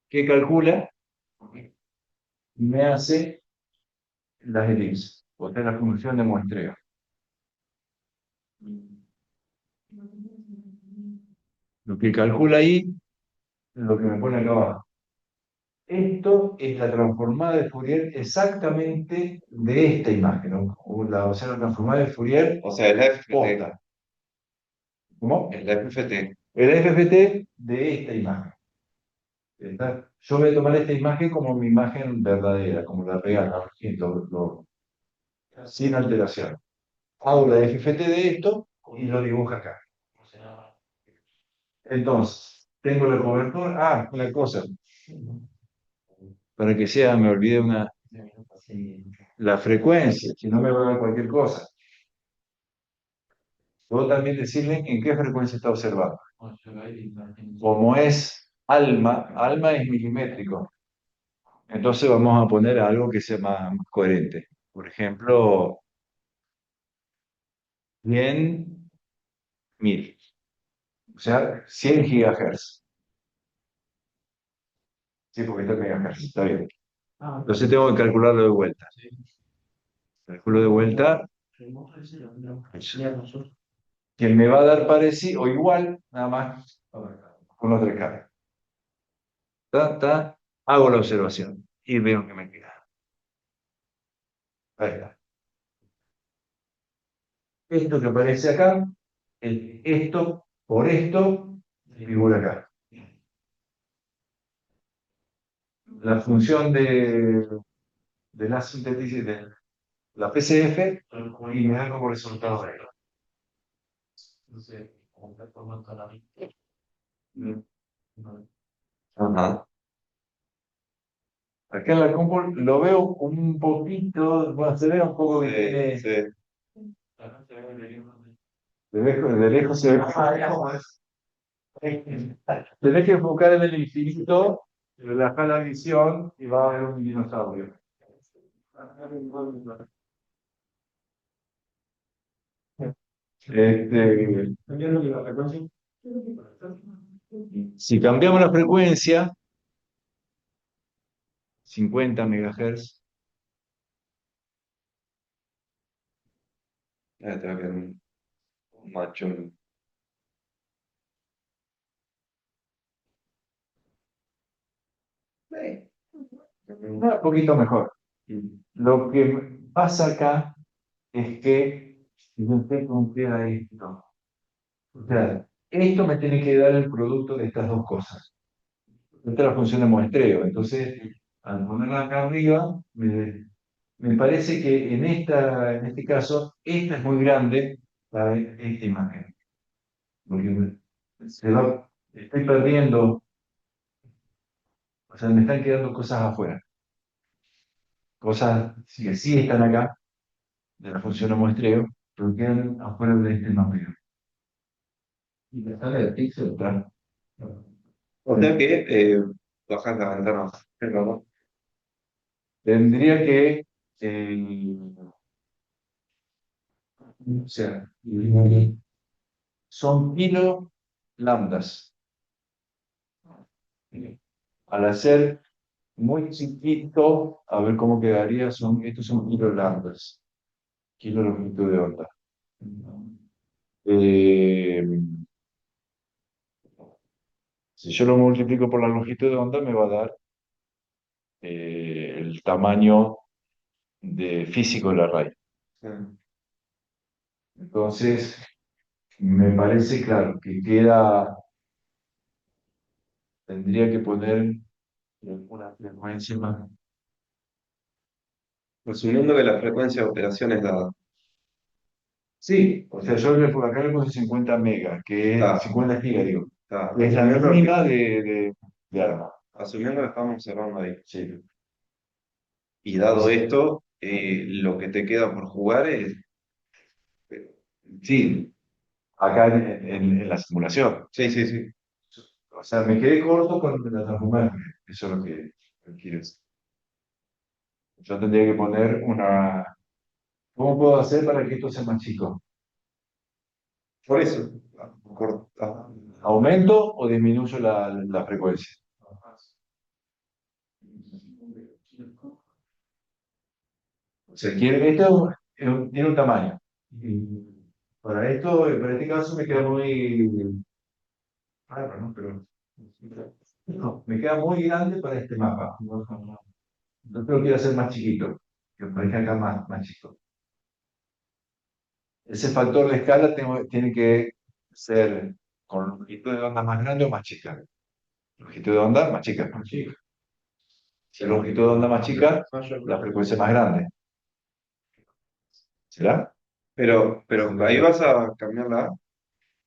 ¿Qué calcula? Me hace las elipses, o sea, la función de muestreo. Lo que calcula ahí, lo que me pone acá abajo. Esto es la transformada de Fourier exactamente de esta imagen, ¿no? O sea, la transformada de Fourier O sea, es la FFT. posta. ¿Cómo? Es la FFT. El FFT de esta imagen. Yo voy a tomar esta imagen como mi imagen verdadera, como la real, sin alteración. Hago la FFT de esto y lo dibujo acá. Entonces, tengo la cobertura. Ah, una cosa. Para que sea, me olvidé la frecuencia, si no me va a dar cualquier cosa. Puedo también decirle en qué frecuencia está observando. Como es alma es milimétrico. Entonces vamos a poner algo que sea más coherente. Por ejemplo, 100.000. O sea, 100 gigahertz. Sí, porque está en megahertz. Está bien. Entonces tengo que calcularlo de vuelta. Calculo de vuelta, que me va a dar parecido o igual, nada más, con otra cara. Hago la observación y veo que me queda. Ahí está. Esto que aparece acá, esto por esto, figura acá. La función de la síntesis de la PCF y me da como resultado esto. Ajá. Acá en la compu lo veo un poquito, bueno, se ve un poco que Sí, tiene, sí. de lejos se ve. Tenés que enfocar en el infinito, relajar la visión y va a haber un dinosaurio. Este, si cambiamos la frecuencia, 50 megahertz, Te va a quedar un macho. un poquito mejor. Lo que pasa acá es que si yo tengo que dar esto, o sea, esto me tiene que dar el producto de estas dos cosas. Esta es la función de muestreo. Entonces, al ponerla acá arriba, me parece que en este caso, esta es muy grande para esta imagen. Porque estoy perdiendo, o sea, me están quedando cosas afuera. Cosas que sí están acá, de la función de muestreo, pero quedan afuera de este mapeo. Y me sale el píxel, claro. O sea que bajas la ventana. ¿No? Tendría que, o sea, son kilo lambdas. Al hacer muy chiquito, a ver cómo quedaría, estos son kilo lambdas, kilo longitud de onda. Eh, si yo lo multiplico por la longitud de onda, me va a dar el tamaño de físico de la raíz. Sí. Entonces, me parece claro que tendría que poner una frecuencia más. Asumiendo que la frecuencia de operación es dada. Sí, o sea, acá le puse 50 megas, que es Está, 50 gigas, digo. está. Es la Asumiendo mínima de arma. asumiendo que estamos observando ahí. Sí. Y dado esto, lo que te queda por jugar es. Sí, acá en la simulación. Sí, sí, sí. O sea, me quedé corto con la transformación. Eso es lo que quiero decir. Yo tendría que poner una. ¿Cómo puedo hacer para que esto sea más chico? Por eso. Corta. ¿Aumento o disminuyo la frecuencia? O sea, tiene un tamaño. Y para este caso me queda muy raro, ¿no? Pero No, me queda muy grande para este mapa. No te lo quiero hacer más chiquito, que me parezca acá más chico. Ese factor de escala tiene que ser con longitud de onda más grande o más chica. Longitud de onda más chica. Más chica. Si la longitud de onda más chica, la frecuencia más grande. ¿Será? Pero ahí vas a cambiar la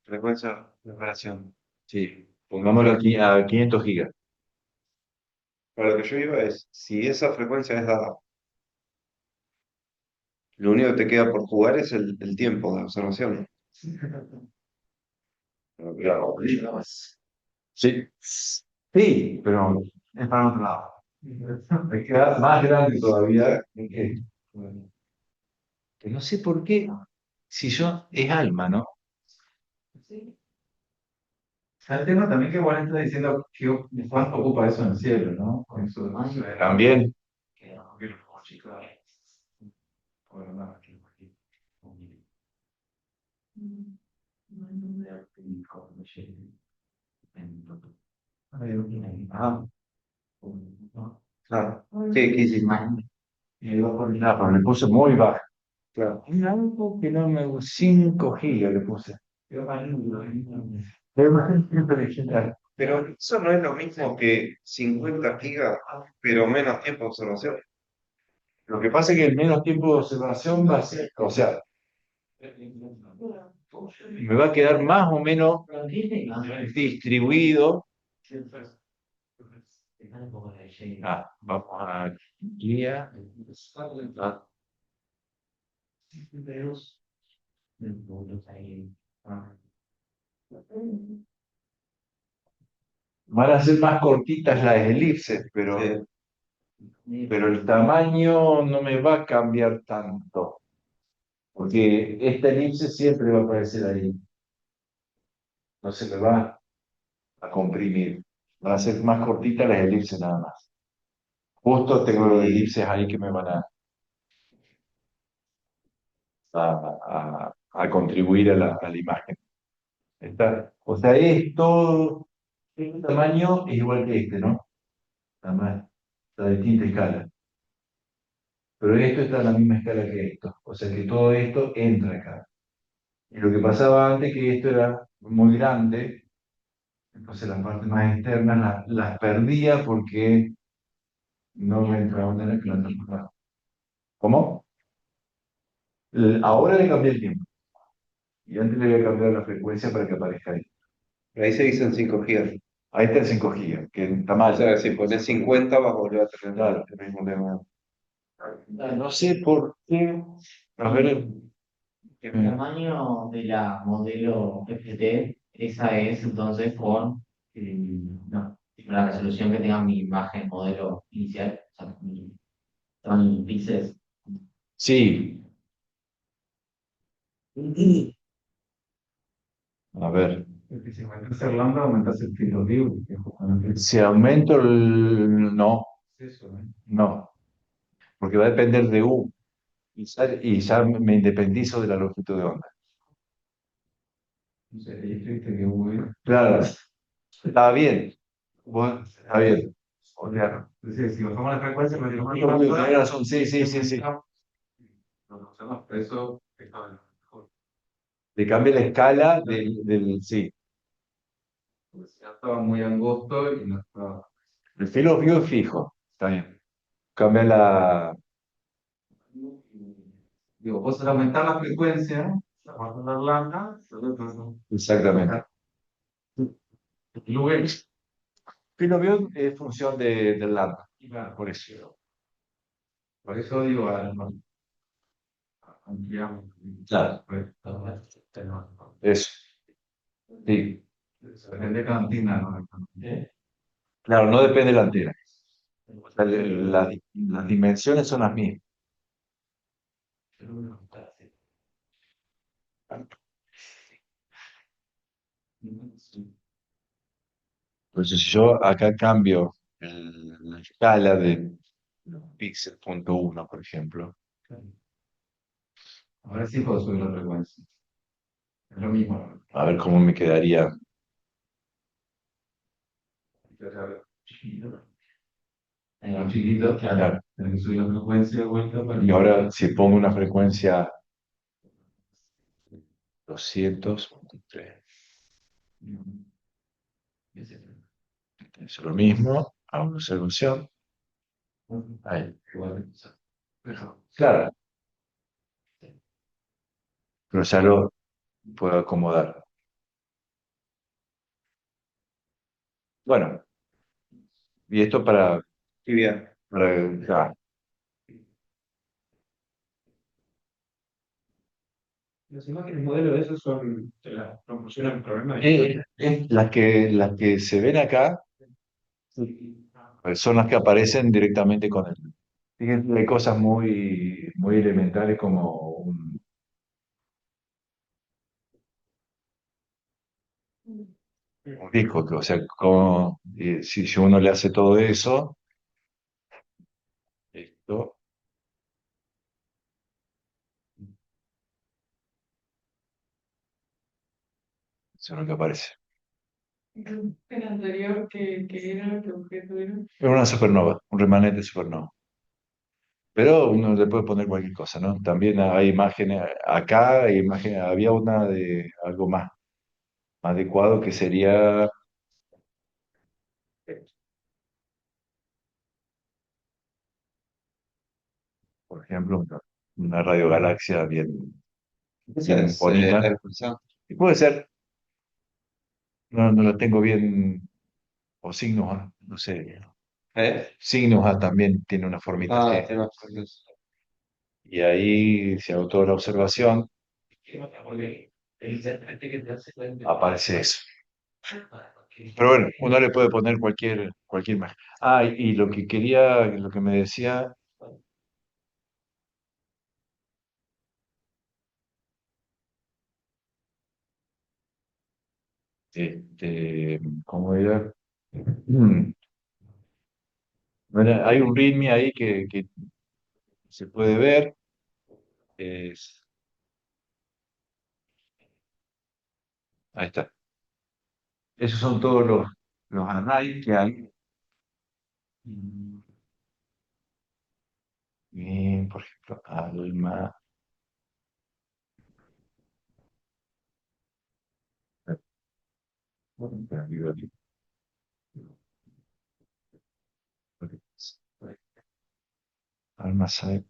frecuencia de operación. Sí. Pongámoslo aquí a 500 gigas. Para lo que yo iba es, si esa frecuencia es dada, lo único que te queda por jugar es el tiempo de observación. Claro. Sí. Sí, pero es para otro lado. Me queda más grande todavía. Que no sé por qué, si yo es alma, ¿no? Sí. El tema también que Juan está diciendo que cuánto ocupa eso en el cielo, ¿no? Con eso de También. que no, que los chicos, bueno, nada, que Ah, Claro. ¿Qué hiciste? pero le puse muy baja. Claro. Y algo que no me gustó, 5 gigas le puse. Es más inteligente. Pero eso no es lo mismo que 50 gigas, pero menos tiempo de observación. Lo que pasa es que el menos tiempo de observación va a ser, o sea, me va a quedar más o menos distribuido. Vamos a guía. Van a ser más cortitas las elipses, pero el tamaño no me va a cambiar tanto, porque esta elipse siempre va a aparecer ahí, no se me va a comprimir. Van a ser más cortitas las elipses nada más. Justo tengo los elipses ahí que me van a contribuir a la imagen. O sea, este tamaño es igual que este, ¿no? Nada más, está de distinta escala. Pero esto está en la misma escala que esto. O sea que todo esto entra acá. Y lo que pasaba antes que esto era muy grande, entonces las partes más externas las perdía porque no me entraban en el plano. ¿Cómo? Ahora le cambié el tiempo. Y antes le voy a cambiar la frecuencia para que aparezca ahí. Pero ahí se dicen 5 gigas. Ahí está el 5 gigas, que está O mal. sea, si pones 50 vas a volver a tener Claro. el mismo tema. No sé por qué. A ver, El tamaño de la modelo FT, esa es entonces no, la resolución que tenga mi imagen modelo inicial, o sea, mi tamaño en píxeles. sí. A ver, porque si aumentas el lambda, aumentas el field of view, que justamente si aumento el. No, es eso, ¿no? no, porque va a depender de U. Y ya me independizo de la longitud de onda. No sé, ahí escribiste que V. Claro, está bien. Está bien. O sea, Entonces, si bajamos la frecuencia, retiramos el tenés lambda, razón, sí, sí, sí, sí. nos usamos, por eso está mejor. Le cambia la escala sí. Porque si ya estaba muy angosto y no estaba. El field of view es fijo. Está bien. Cambia la. Digo, vos al aumentar la frecuencia, bajas la lambda, Exactamente. luego, Field of view es función del lambda. claro, Por eso. por eso digo, ampliamos. Claro. Pues, Eso. Sí. depende de cada antena, ¿no? Claro, no depende de la antena. O sea, las dimensiones son las mismas. Entonces, si yo acá cambio la escala de píxel punto uno, por ejemplo, Ahora sí puedo subir la frecuencia. Es lo mismo. a ver cómo me quedaría. Los chiquitos, claro, Claro. tenés que subir la frecuencia de vuelta para Y ahora, si pongo una frecuencia 200.3, es lo mismo, hago una observación. Ahí. Claro, pero ya lo puedo acomodar. Bueno, y esto Y bien. para las imágenes modelo de esos son, te las proporcionan el programa las que se ven acá pues son las que aparecen directamente con él. Fíjense, hay cosas muy, muy elementales como un disco, o sea, si uno le hace todo eso, esto, eso es lo que aparece. El anterior, que era el objeto era. Es una supernova, un remanente de supernova. Pero uno le puede poner cualquier cosa, ¿no? También hay imágenes, acá hay imágenes, había una de algo más adecuado que sería, por ejemplo, una radiogalaxia Esa bien es bonita. el pulsar. Y puede ser, no lo tengo bien, o signos, no sé, ¿Eh? signos también tiene una formita así. Tiene cosas. Y ahí, si hago toda la observación, aparece eso. Pero bueno, uno le puede poner cualquier imagen. Ah, y lo que me decía, ¿cómo era? Mm, bueno, hay un README ahí que se puede ver. es- Ahí está. Esos son todos los arrays que hay. Mm, Bien, por ejemplo, alma. Alma sabe.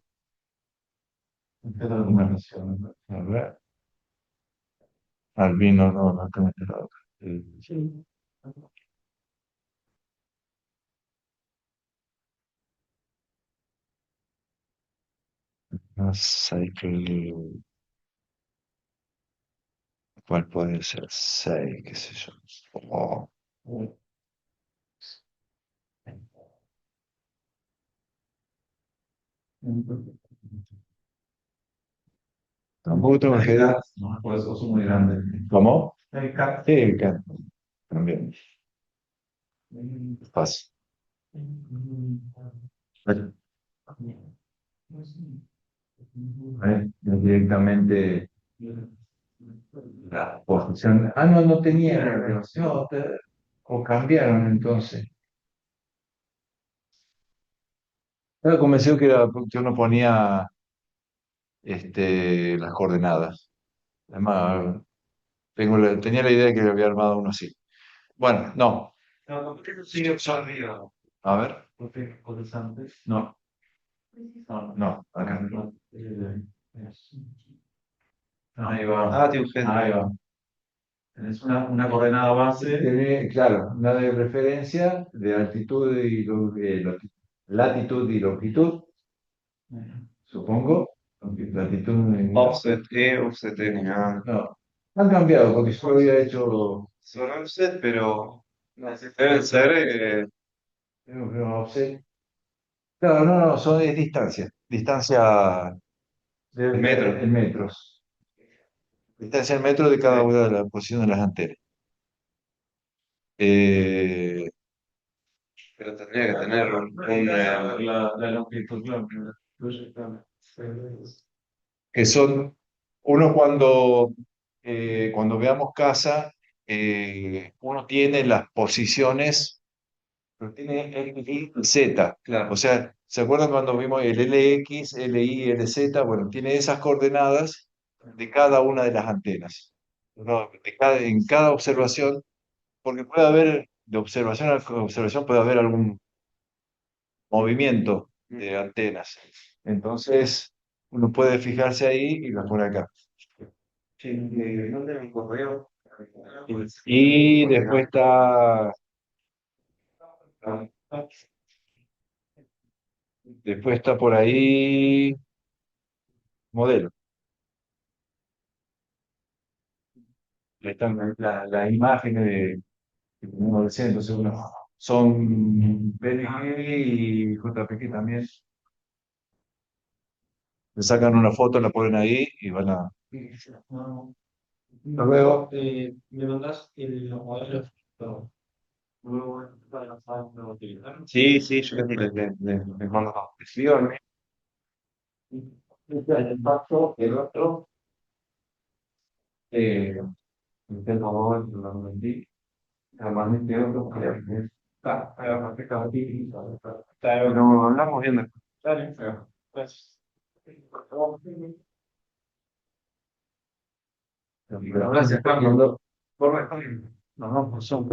Alguna nación. A ver. Albino, no tengo enterado. Sí. No sé cuál puede ser. 6, qué sé yo. Oh. Tampoco tengo que ver. no, por eso son muy grandes. ¿Cómo? El CAT. Sí, también. Fácil. Directamente la posición. Ah, no tenía relación. O cambiaron entonces. Estaba convencido que uno ponía las coordenadas. Además, tenía la idea de que había armado uno así. Bueno, no. No, ¿por qué no sigue arriba? A ver. Porque interesante. No, no, acá. Ahí va. Tiene un gen. Ahí va. Tenés una coordenada base. Claro, una de referencia de altitud y latitud y longitud, supongo. Latitud y Offset E, offset N. no, han cambiado porque yo había hecho Son offset, pero no sé, deben ser. offset. Claro, no, es distancia Metros. en metros. Distancia en metros de cada una de las posiciones de las antenas. Eh, Pero tendría que tener La longitud, claro. que son, uno cuando veamos casa, uno tiene las posiciones pero tiene X, Y, Z. Claro. O sea, ¿se acuerdan cuando vimos el LX, LY, LZ? Bueno, tiene esas coordenadas de cada una de las antenas. ¿No? En cada observación, porque puede haber, de observación a observación puede haber algún movimiento de antenas. Entonces, uno puede fijarse ahí y las pone acá. Sí, ¿dónde mi correo? Y después está por ahí modelo. Ahí están las imágenes que tenemos recién, entonces son PNG y JPG también. Le sacan una foto, la ponen ahí y van a. Luego, Me mandas los modelos luego para utilizar. Sí, sí, yo les mando las descripciones. el paso, el otro, usted lo vendí, normalmente otro, pero hablamos bien después. Dale, gracias. Gracias, Carlos. Nos vemos por Zoom.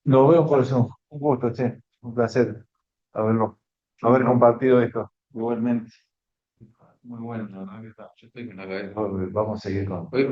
Nos vemos por Zoom. Un gusto, che. Un placer haber compartido esto. Igualmente. Muy bueno, la verdad que está. Yo estoy con la cabeza. Vamos a seguir con. Hoy